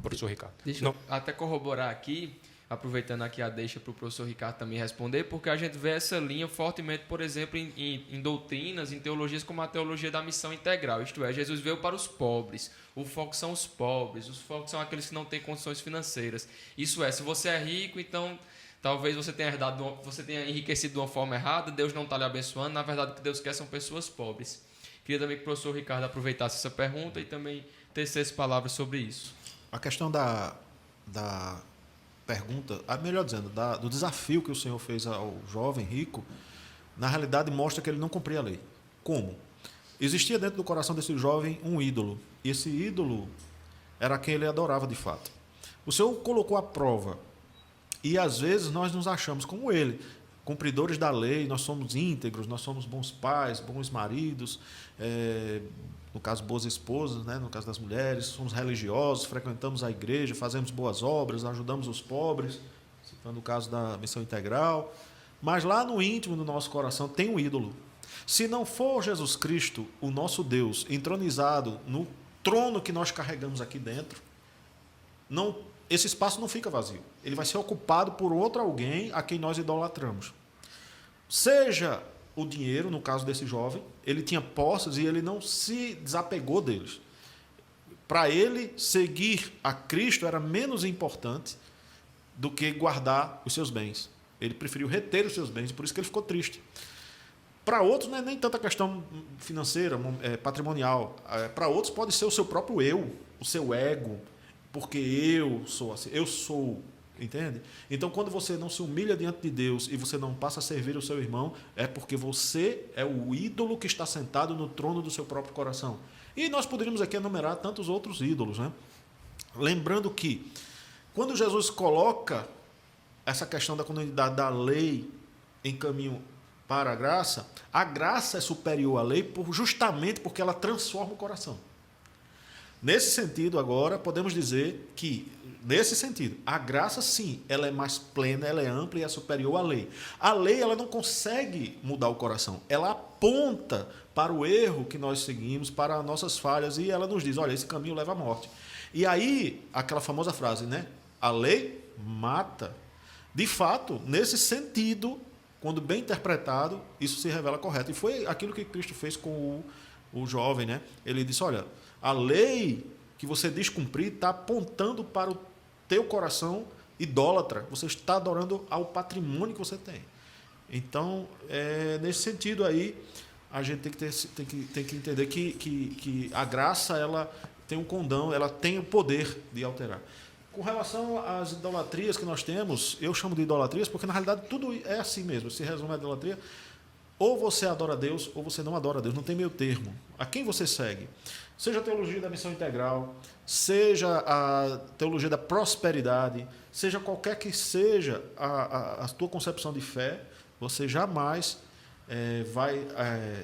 professor Ricardo? Deixa eu até corroborar aqui, aproveitando aqui a deixa para o professor Ricardo também responder, porque a gente vê essa linha fortemente, por exemplo, em doutrinas, em teologias como a teologia da missão integral, isto é, Jesus veio para os pobres, o foco são os pobres, os focos são aqueles que não têm condições financeiras. Isso é, se você é rico, então talvez você tenha enriquecido de uma forma errada, Deus não está lhe abençoando, na verdade o que Deus quer são pessoas pobres. Queria também que o professor Ricardo aproveitasse essa pergunta e também tecesse palavras sobre isso. A questão da pergunta, melhor dizendo, do desafio que o Senhor fez ao jovem rico, na realidade mostra que ele não cumpria a lei. Como? Existia dentro do coração desse jovem um ídolo, e esse ídolo era quem ele adorava de fato. O Senhor colocou à prova, e às vezes nós nos achamos como ele, cumpridores da lei, nós somos íntegros, nós somos bons pais, bons maridos, no caso, boas esposas, né? No caso das mulheres, somos religiosos, frequentamos a igreja, fazemos boas obras, ajudamos os pobres, citando o caso da missão integral. Mas lá no íntimo do nosso coração tem um ídolo. Se não for Jesus Cristo, o nosso Deus, entronizado no trono que nós carregamos aqui dentro, esse espaço não fica vazio. Ele vai ser ocupado por outro alguém a quem nós idolatramos. Seja o dinheiro, no caso desse jovem, ele tinha posses e ele não se desapegou deles. Para ele, seguir a Cristo era menos importante do que guardar os seus bens. Ele preferiu reter os seus bens, por isso que ele ficou triste. Para outros, não é nem tanta questão financeira, patrimonial. Para outros pode ser o seu próprio eu, o seu ego, porque eu sou assim, eu sou. Entende? Então, quando você não se humilha diante de Deus e você não passa a servir o seu irmão, é porque você é o ídolo que está sentado no trono do seu próprio coração. E nós poderíamos aqui enumerar tantos outros ídolos, né? Lembrando que, quando Jesus coloca essa questão da continuidade da lei em caminho para a graça é superior à lei justamente porque ela transforma o coração. Nesse sentido, agora, podemos dizer que, nesse sentido, a graça, sim, ela é mais plena, ela é ampla e é superior à lei. A lei, ela não consegue mudar o coração. Ela aponta para o erro que nós seguimos, para as nossas falhas, e ela nos diz, olha, esse caminho leva à morte. E aí, aquela famosa frase, né? A lei mata. De fato, nesse sentido, quando bem interpretado, isso se revela correto. E foi aquilo que Cristo fez com o jovem, né? Ele disse, olha, a lei que você descumprir está apontando para o teu coração idólatra. Você está adorando ao patrimônio que você tem. Então, nesse sentido aí, a gente tem que entender que a graça ela tem um condão, ela tem o poder de alterar. Com relação às idolatrias que nós temos, eu chamo de idolatrias porque, na realidade, tudo é assim mesmo. Se resume a idolatria, ou você adora a Deus, ou você não adora a Deus. Não tem meio termo. A quem você segue? Seja a teologia da missão integral, seja a teologia da prosperidade, seja qualquer que seja a tua concepção de fé, você jamais vai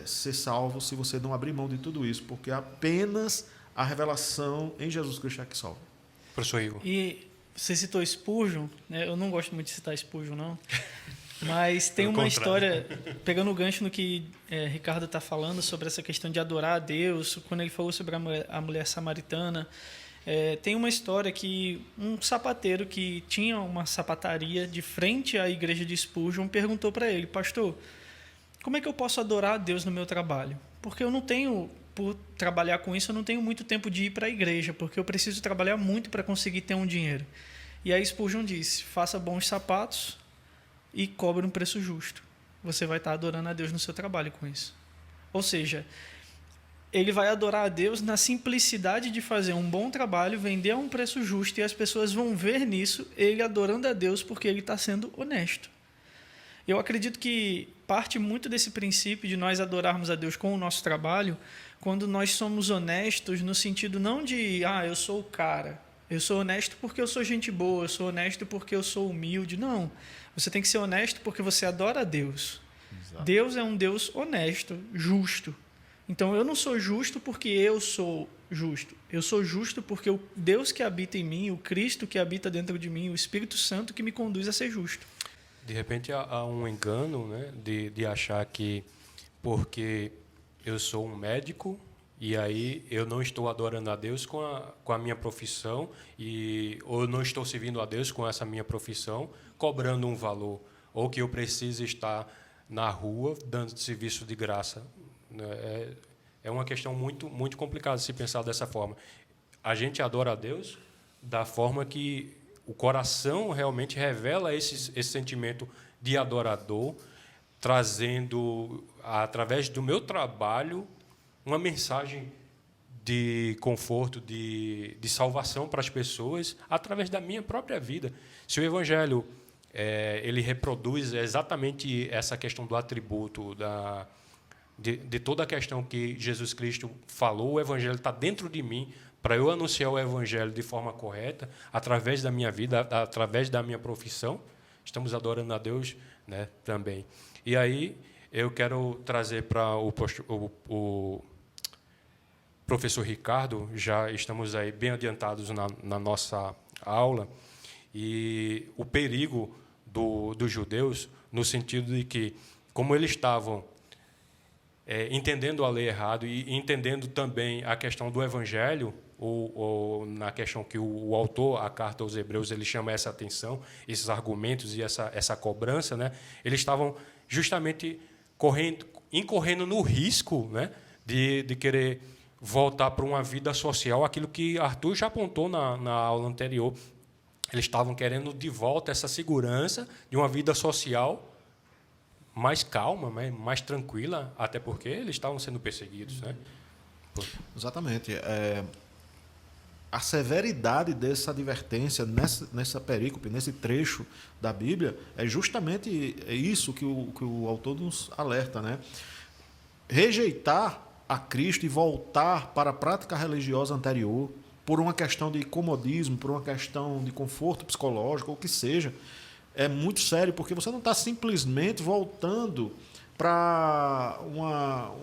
ser salvo se você não abrir mão de tudo isso, porque apenas a revelação em Jesus Cristo é que salva. Professor Igor. E você citou Spurgeon, né? Eu não gosto muito de citar Spurgeon, não. Mas tem uma história, pegando o gancho no que Ricardo está falando sobre essa questão de adorar a Deus, quando ele falou sobre a mulher samaritana, tem uma história que um sapateiro que tinha uma sapataria de frente à igreja de Spurgeon perguntou para ele, pastor, como é que eu posso adorar a Deus no meu trabalho? Porque eu não tenho por trabalhar com isso, eu não tenho muito tempo de ir para a igreja, porque eu preciso trabalhar muito para conseguir ter um dinheiro. E aí Spurgeon disse, faça bons sapatos e cobre um preço justo. Você vai estar adorando a Deus no seu trabalho com isso. Ou seja, ele vai adorar a Deus na simplicidade de fazer um bom trabalho, vender a um preço justo, e as pessoas vão ver nisso ele adorando a Deus porque ele está sendo honesto. Eu acredito que parte muito desse princípio de nós adorarmos a Deus com o nosso trabalho, quando nós somos honestos no sentido não de, eu sou o cara, eu sou honesto porque eu sou gente boa, eu sou honesto porque eu sou humilde. Não, você tem que ser honesto porque você adora a Deus. Exato. Deus é um Deus honesto, justo. Então, eu não sou justo porque eu sou justo. Eu sou justo porque o Deus que habita em mim, o Cristo que habita dentro de mim, o Espírito Santo que me conduz a ser justo. De repente, há um engano, né, de achar que porque eu sou um médico e aí eu não estou adorando a Deus com a minha profissão ou não estou servindo a Deus com essa minha profissão, cobrando um valor, ou que eu preciso estar na rua dando serviço de graça. É uma questão muito, muito complicada de se pensar dessa forma. A gente adora a Deus da forma que o coração realmente revela esse sentimento de adorador, trazendo, através do meu trabalho, uma mensagem de conforto, de salvação para as pessoas, através da minha própria vida. Se o Evangelho ele reproduz exatamente essa questão do atributo, de toda a questão que Jesus Cristo falou, o Evangelho está dentro de mim, para eu anunciar o Evangelho de forma correta, através da minha vida, através da minha profissão, estamos adorando a Deus, né, também. E aí eu quero trazer para o professor Ricardo, já estamos aí bem adiantados na nossa aula, e o perigo dos judeus, no sentido de que, como eles estavam entendendo a lei errado e entendendo também a questão do Evangelho, ou na questão que o autor, a carta aos Hebreus, ele chama essa atenção, esses argumentos e essa cobrança, né? Eles estavam justamente incorrendo no risco, né, de querer voltar para uma vida social, aquilo que Arthur já apontou na aula anterior. Eles estavam querendo de volta essa segurança de uma vida social mais calma, mais tranquila, até porque eles estavam sendo perseguidos, né? Exatamente. A severidade dessa advertência nessa perícope, nesse trecho da Bíblia, é justamente isso que o autor nos alerta, né? Rejeitar a Cristo e voltar para a prática religiosa anterior, por uma questão de comodismo, por uma questão de conforto psicológico, ou o que seja, é muito sério, porque você não está simplesmente voltando para uma...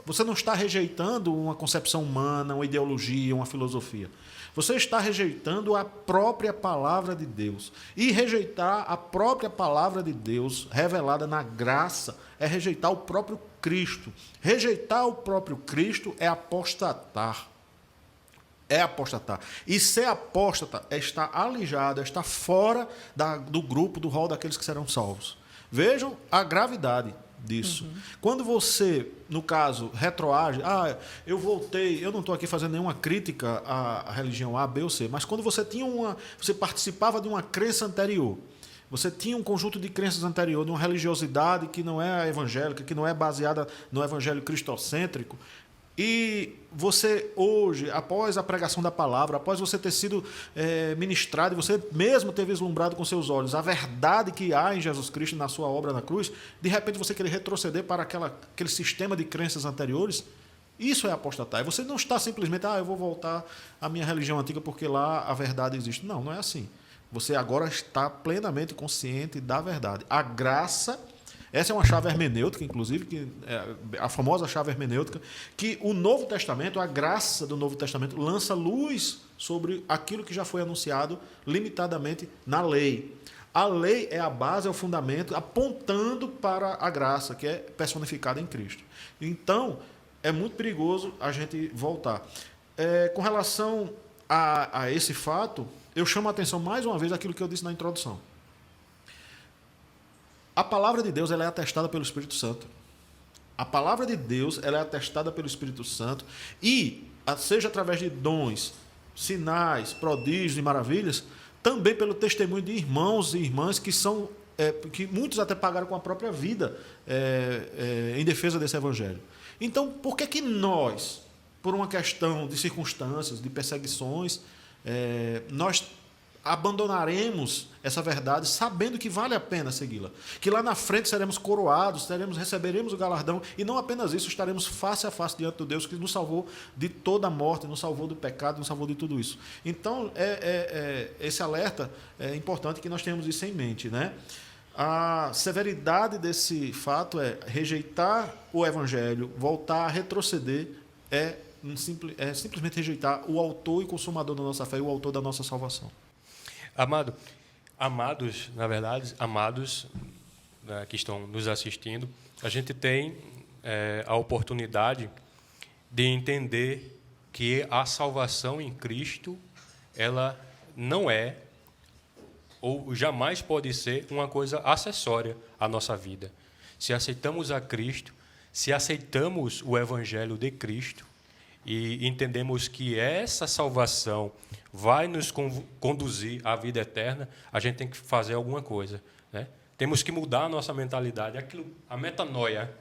Você não está rejeitando uma concepção humana, uma ideologia, uma filosofia. Você está rejeitando a própria palavra de Deus. E rejeitar a própria palavra de Deus revelada na graça é rejeitar o próprio Cristo. Rejeitar o próprio Cristo é apostatar. É apostatar. E ser apóstata é estar alijado, é estar fora do grupo, do rol daqueles que serão salvos. Vejam a gravidade disso. Quando você, no caso, retroage, eu voltei, eu não estou aqui fazendo nenhuma crítica à religião A, B ou C, mas quando você você participava de uma crença anterior, você tinha um conjunto de crenças anterior, de uma religiosidade que não é evangélica, que não é baseada no evangelho cristocêntrico, e você hoje, após a pregação da palavra, após você ter sido ministrado, você mesmo ter vislumbrado com seus olhos a verdade que há em Jesus Cristo na sua obra na cruz, de repente você querer retroceder para aquele sistema de crenças anteriores, isso é apostatar. Você não está simplesmente, eu vou voltar à minha religião antiga porque lá a verdade existe. Não, não é assim. Você agora está plenamente consciente da verdade. A graça... Essa é uma chave hermenêutica, inclusive, que é a famosa chave hermenêutica, que o Novo Testamento, a graça do Novo Testamento, lança luz sobre aquilo que já foi anunciado limitadamente na lei. A lei é a base, é o fundamento, apontando para a graça, que é personificada em Cristo. Então, é muito perigoso a gente voltar. Com relação a esse fato, eu chamo a atenção mais uma vez àquilo que eu disse na introdução. A palavra de Deus ela é atestada pelo Espírito Santo. A palavra de Deus, ela é atestada pelo Espírito Santo e, seja através de dons, sinais, prodígios e maravilhas, também pelo testemunho de irmãos e irmãs que são que muitos até pagaram com a própria vida em defesa desse evangelho. Então, por que nós, por uma questão de circunstâncias, de perseguições, nós abandonaremos essa verdade sabendo que vale a pena segui-la? Que lá na frente seremos coroados, receberemos o galardão, e não apenas isso, estaremos face a face diante do Deus que nos salvou de toda a morte, nos salvou do pecado, nos salvou de tudo isso. Então, esse alerta é importante que nós tenhamos isso em mente, né? A severidade desse fato é rejeitar o evangelho, voltar a retroceder, simplesmente rejeitar o autor e consumador da nossa fé e o autor da nossa salvação. Amados, na verdade, amados, né, que estão nos assistindo, a gente tem a oportunidade de entender que a salvação em Cristo, ela não é ou jamais pode ser uma coisa acessória à nossa vida. Se aceitamos a Cristo, se aceitamos o Evangelho de Cristo e entendemos que essa salvação vai nos conduzir à vida eterna, a gente tem que fazer alguma coisa, né? Temos que mudar a nossa mentalidade, a metanoia,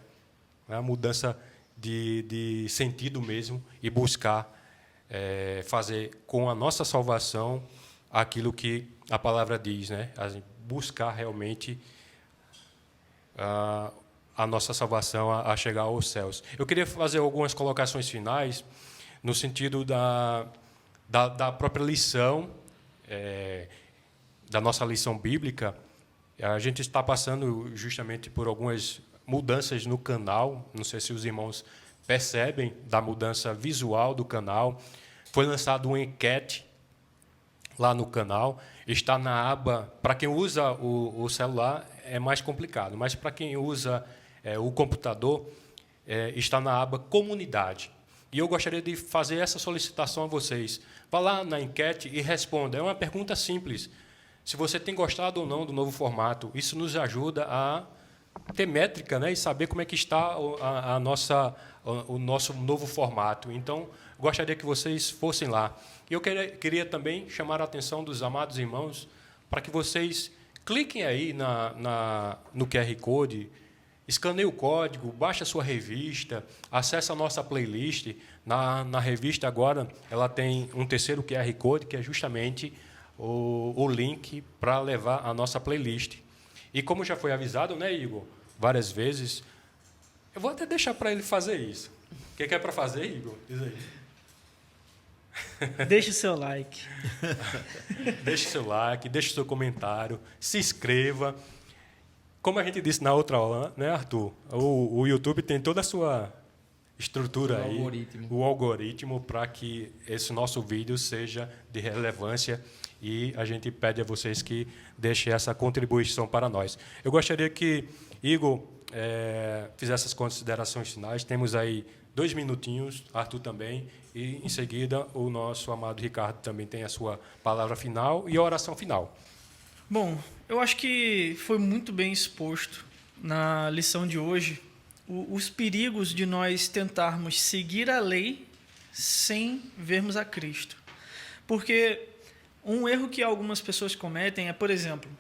né? A mudança de sentido mesmo, e buscar fazer com a nossa salvação aquilo que a palavra diz, né? Buscar realmente a nossa salvação a chegar aos céus. Eu queria fazer algumas colocações finais no sentido da própria lição, da nossa lição bíblica. A gente está passando justamente por algumas mudanças no canal, não sei se os irmãos percebem da mudança visual do canal. Foi lançado uma enquete lá no canal, está na aba, para quem usa o celular é mais complicado, mas para quem usa o computador, está na aba Comunidade. E eu gostaria de fazer essa solicitação a vocês. Vá lá na enquete e responda. É uma pergunta simples. Se você tem gostado ou não do novo formato, isso nos ajuda a ter métrica, né, e saber como é que está o nosso novo formato. Então, gostaria que vocês fossem lá. E eu queria também chamar a atenção dos amados irmãos para que vocês cliquem aí no QR Code, escaneie o código, baixe a sua revista, acesse a nossa playlist. Na revista agora, ela tem um terceiro QR Code, que é justamente o link para levar a nossa playlist. E como já foi avisado, né, Igor, várias vezes, eu vou até deixar para ele fazer isso. O que é para fazer, Igor? Diz aí. Deixe o seu like. Deixe o seu like, deixe o seu comentário, se inscreva. Como a gente disse na outra aula, né, Arthur? O YouTube tem toda a sua estrutura aí, o algoritmo, para que esse nosso vídeo seja de relevância, e a gente pede a vocês que deixem essa contribuição para nós. Eu gostaria que Igor fizesse as considerações finais. Temos aí 2 minutinhos, Arthur também, e em seguida o nosso amado Ricardo também tem a sua palavra final e a oração final. Bom, eu acho que foi muito bem exposto na lição de hoje os perigos de nós tentarmos seguir a lei sem vermos a Cristo. Porque um erro que algumas pessoas cometem é, por exemplo,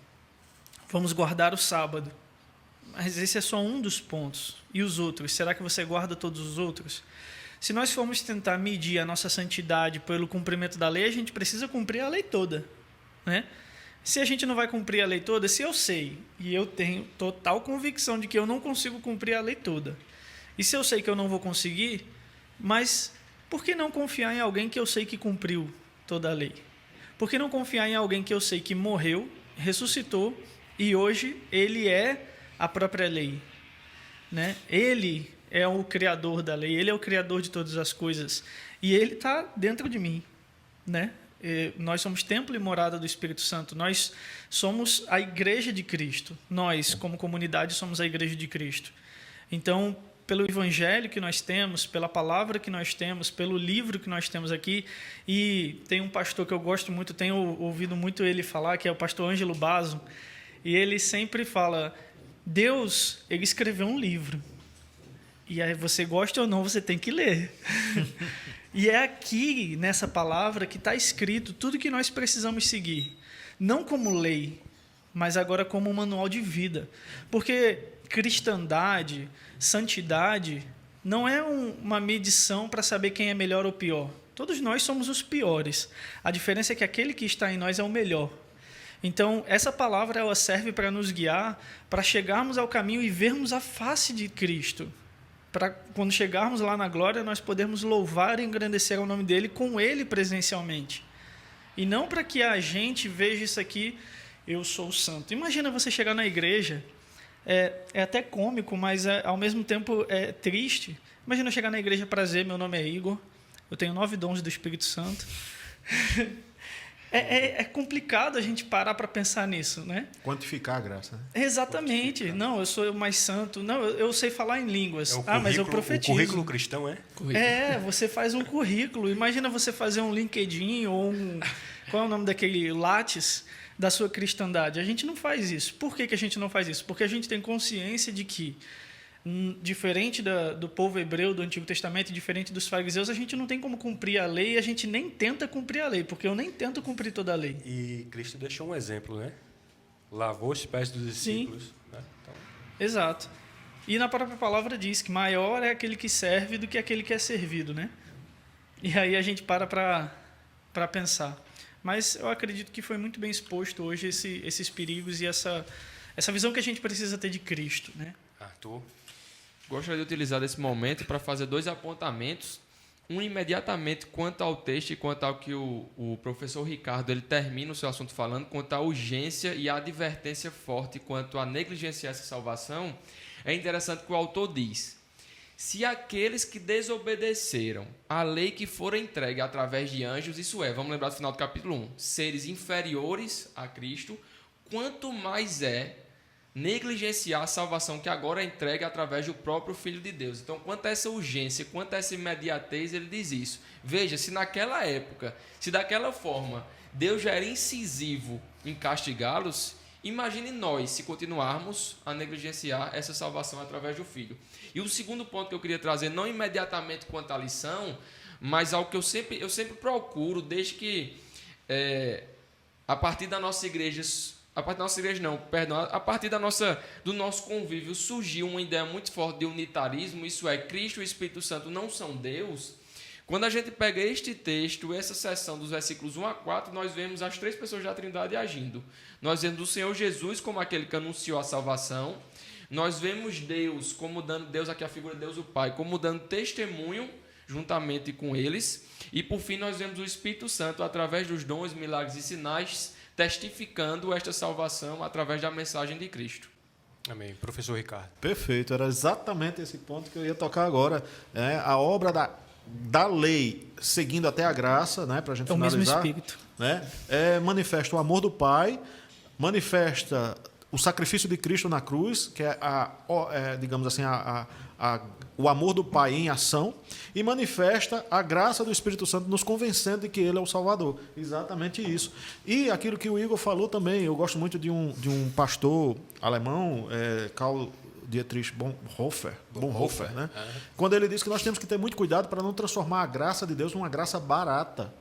vamos guardar o sábado. Mas esse é só um dos pontos. E os outros? Será que você guarda todos os outros? Se nós formos tentar medir a nossa santidade pelo cumprimento da lei, a gente precisa cumprir a lei toda, né? Se a gente não vai cumprir a lei toda, se eu sei, e eu tenho total convicção de que eu não consigo cumprir a lei toda, e se eu sei que eu não vou conseguir, mas por que não confiar em alguém que eu sei que cumpriu toda a lei? Por que não confiar em alguém que eu sei que morreu, ressuscitou, e hoje ele é a própria lei, né? Ele é o criador da lei, ele é o criador de todas as coisas, e ele está dentro de mim, né? Nós somos templo e morada do Espírito Santo, nós somos a igreja de Cristo, nós, como comunidade, somos a igreja de Cristo. Então, pelo evangelho que nós temos, pela palavra que nós temos, pelo livro que nós temos aqui, e tem um pastor que eu gosto muito, tenho ouvido muito ele falar, que é o pastor Ângelo Basso, e ele sempre fala, Deus, ele escreveu um livro, E aí, você gosta ou não, você tem que ler. E é aqui, nessa palavra, que está escrito tudo que nós precisamos seguir. Não como lei, mas agora como um manual de vida. Porque cristandade, santidade, não é uma medição para saber quem é melhor ou pior. Todos nós somos os piores. A diferença é que aquele que está em nós é o melhor. Então, essa palavra ela serve para nos guiar, para chegarmos ao caminho e vermos a face de Cristo. Para quando chegarmos lá na glória, nós podermos louvar e engrandecer o nome dele com ele presencialmente. E não para que a gente veja isso aqui, eu sou o santo. Imagina você chegar na igreja, é até cômico, mas ao mesmo tempo é triste. Imagina eu chegar na igreja, prazer, meu nome é Igor, eu tenho 9 dons do Espírito Santo. É complicado a gente parar para pensar nisso, né? Quantificar a graça. Né? Exatamente. Não, eu sou o mais santo. Não, eu sei falar em línguas. Mas eu profetizo. O currículo cristão Você faz um currículo. Imagina você fazer um LinkedIn ou qual é o nome daquele Lattes da sua cristandade. A gente não faz isso. Por que a gente não faz isso? Porque a gente tem consciência de que, diferente do povo hebreu do Antigo Testamento, diferente dos fariseus, a gente não tem como cumprir a lei e a gente nem tenta cumprir a lei, porque eu nem tento cumprir toda a lei. E Cristo deixou um exemplo, né? Lavou os pés dos discípulos. Né? Então... Exato. E na própria palavra diz que maior é aquele que serve do que aquele que é servido, né? E aí a gente para pensar. Mas eu acredito que foi muito bem exposto hoje esses perigos e essa visão que a gente precisa ter de Cristo, né? Arthur? Gostaria de utilizar esse momento para fazer 2 apontamentos. Um imediatamente quanto ao texto e quanto ao que o professor Ricardo ele termina o seu assunto falando, quanto à urgência e à advertência forte quanto a negligenciar essa salvação. É interessante que o autor diz: se aqueles que desobedeceram à lei que fora entregue através de anjos, isso é, vamos lembrar do final do capítulo 1, seres inferiores a Cristo, quanto mais é negligenciar a salvação que agora é entregue através do próprio Filho de Deus. Então, quanto a essa urgência, quanto a essa imediatez, ele diz isso. Veja, se naquela época, se daquela forma, Deus já era incisivo em castigá-los, imagine nós se continuarmos a negligenciar essa salvação através do Filho. E o segundo ponto que eu queria trazer, não imediatamente quanto à lição, mas ao que eu sempre procuro, desde que a partir da nossa igreja... A partir do nosso convívio surgiu uma ideia muito forte de unitarismo, isso é, Cristo e o Espírito Santo não são Deus. Quando a gente pega este texto, essa seção dos versículos 1 a 4, nós vemos as 3 pessoas da Trindade agindo. Nós vemos o Senhor Jesus como aquele que anunciou a salvação. Nós vemos Deus, como dando Deus aqui a figura de Deus o Pai, como dando testemunho juntamente com eles. E por fim nós vemos o Espírito Santo através dos dons, milagres e sinais, testificando esta salvação através da mensagem de Cristo. Amém. Professor Ricardo. Perfeito, era exatamente esse ponto que eu ia tocar agora. A obra da lei, seguindo até a graça, né, para a gente finalizar. É o mesmo Espírito. Né, manifesta o amor do Pai, manifesta o sacrifício de Cristo na cruz, que é, digamos assim, o amor do Pai em ação, e manifesta a graça do Espírito Santo nos convencendo de que Ele é o Salvador. Exatamente isso. E aquilo que o Igor falou também, eu gosto muito de um pastor alemão, Karl Dietrich Bonhoeffer, né? Quando ele diz que nós temos que ter muito cuidado para não transformar a graça de Deus numa graça barata.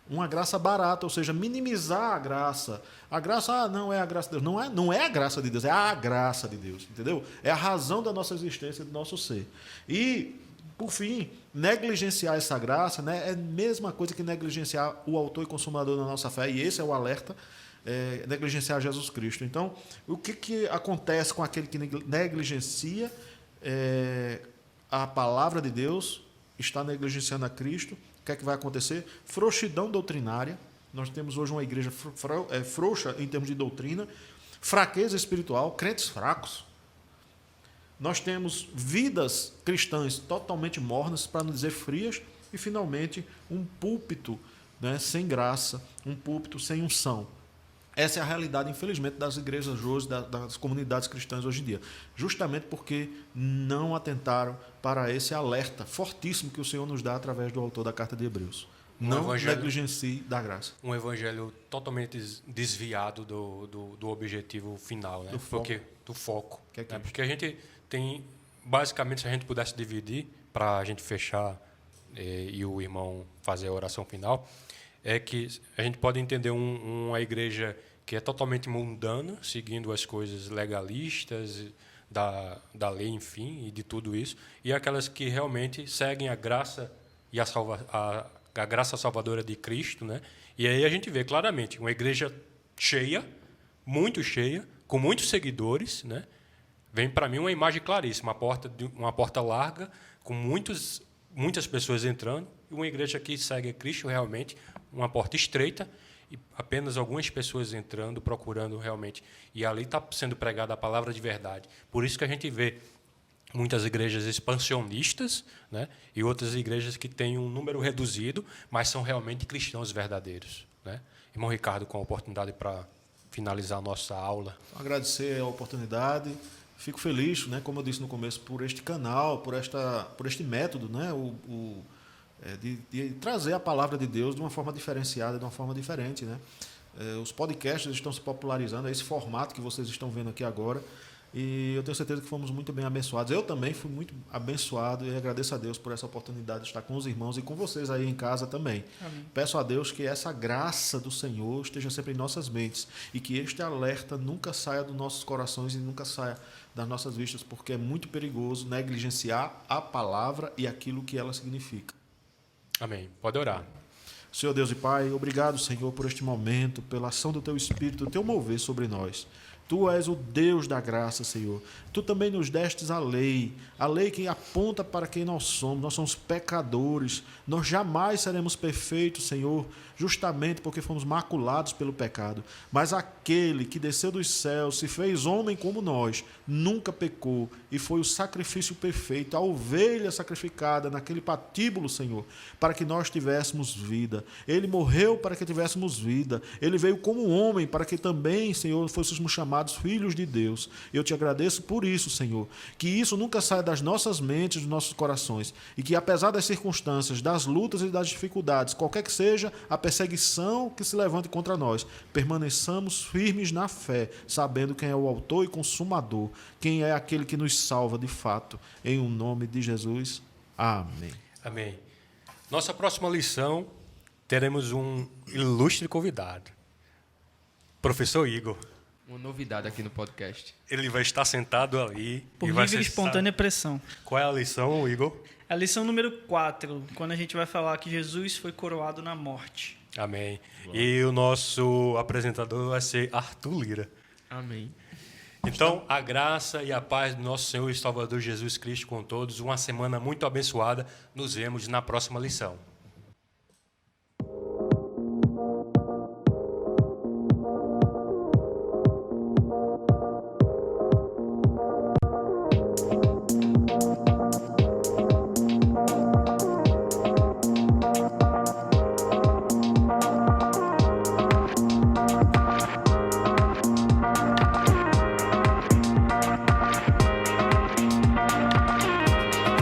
Uma graça barata, ou seja, minimizar a graça. A graça, não é a graça de Deus. Não é a graça de Deus, é a graça de Deus, entendeu? É a razão da nossa existência, do nosso ser. E, por fim, negligenciar essa graça, né, é a mesma coisa que negligenciar o autor e consumador da nossa fé, e esse é o alerta, negligenciar Jesus Cristo. Então, o que acontece com aquele que negligencia a palavra de Deus, está negligenciando a Cristo? O que é que vai acontecer? Frouxidão doutrinária. Nós temos hoje uma igreja frouxa em termos de doutrina, fraqueza espiritual, crentes fracos. Nós temos vidas cristãs totalmente mornas, para não dizer frias, e, finalmente, um púlpito, né, sem graça, um púlpito sem unção. Essa é a realidade, infelizmente, das igrejas hoje, das comunidades cristãs hoje em dia. Justamente porque não atentaram para esse alerta fortíssimo que o Senhor nos dá através do autor da Carta de Hebreus. Não negligencie da graça. Um evangelho totalmente desviado do objetivo final, né? Do foco. Do foco. Que é Porque a gente tem basicamente, se a gente pudesse dividir, para a gente fechar e o irmão fazer a oração final, é que a gente pode entender uma igreja que é totalmente mundana, seguindo as coisas legalistas da lei, enfim, e de tudo isso, e aquelas que realmente seguem a graça e a graça salvadora de Cristo, né? E aí a gente vê claramente uma igreja cheia, muito cheia, com muitos seguidores, né? Vem para mim uma imagem claríssima, uma porta larga, com muitas pessoas entrando, e uma igreja que segue a Cristo realmente, uma porta estreita, e apenas algumas pessoas entrando, procurando realmente. E ali está sendo pregada a palavra de verdade. Por isso que a gente vê muitas igrejas expansionistas, né, e outras igrejas que têm um número reduzido, mas são realmente cristãos verdadeiros, né? Irmão Ricardo, com a oportunidade para finalizar a nossa aula. Agradecer a oportunidade. Fico feliz, né, como eu disse no começo, por este canal, por este método, né, de trazer a palavra de Deus de uma forma diferenciada, de uma forma diferente, né? Os podcasts estão se popularizando, é esse formato que vocês estão vendo aqui agora, e eu tenho certeza que fomos muito bem abençoados. Eu também fui muito abençoado e agradeço a Deus por essa oportunidade de estar com os irmãos e com vocês aí em casa também. Amém. Peço a Deus que essa graça do Senhor esteja sempre em nossas mentes e que este alerta nunca saia dos nossos corações e nunca saia das nossas vistas, porque é muito perigoso negligenciar a palavra e aquilo que ela significa. Amém. Pode orar. Senhor Deus e Pai, obrigado, Senhor, por este momento, pela ação do Teu Espírito, do Teu mover sobre nós. Tu és o Deus da graça, Senhor. Tu também nos destes a lei que aponta para quem nós somos pecadores, nós jamais seremos perfeitos, Senhor, justamente porque fomos maculados pelo pecado, mas aquele que desceu dos céus, se fez homem como nós, nunca pecou, e foi o sacrifício perfeito, a ovelha sacrificada naquele patíbulo, Senhor, para que nós tivéssemos vida. Ele morreu para que tivéssemos vida, ele veio como homem para que também, Senhor, fôssemos chamados filhos de Deus. Eu te agradeço por isso, Senhor, que isso nunca saia das nossas mentes, dos nossos corações, e que apesar das circunstâncias, das lutas e das dificuldades, qualquer que seja a perseguição que se levante contra nós, permaneçamos firmes na fé, sabendo quem é o autor e consumador, quem é aquele que nos salva de fato. Em o nome de Jesus. Amém. Amém. Nossa próxima lição, teremos um ilustre convidado, professor Igor. Uma novidade aqui no podcast. Ele vai estar sentado ali. Por e vai livre e ser espontânea pressão. Qual é a lição, Igor? A lição número 4, quando a gente vai falar que Jesus foi coroado na morte. Amém. E o nosso apresentador vai ser Arthur Lira. Amém. Então, a graça e a paz do nosso Senhor e Salvador Jesus Cristo com todos. Uma semana muito abençoada. Nos vemos na próxima lição.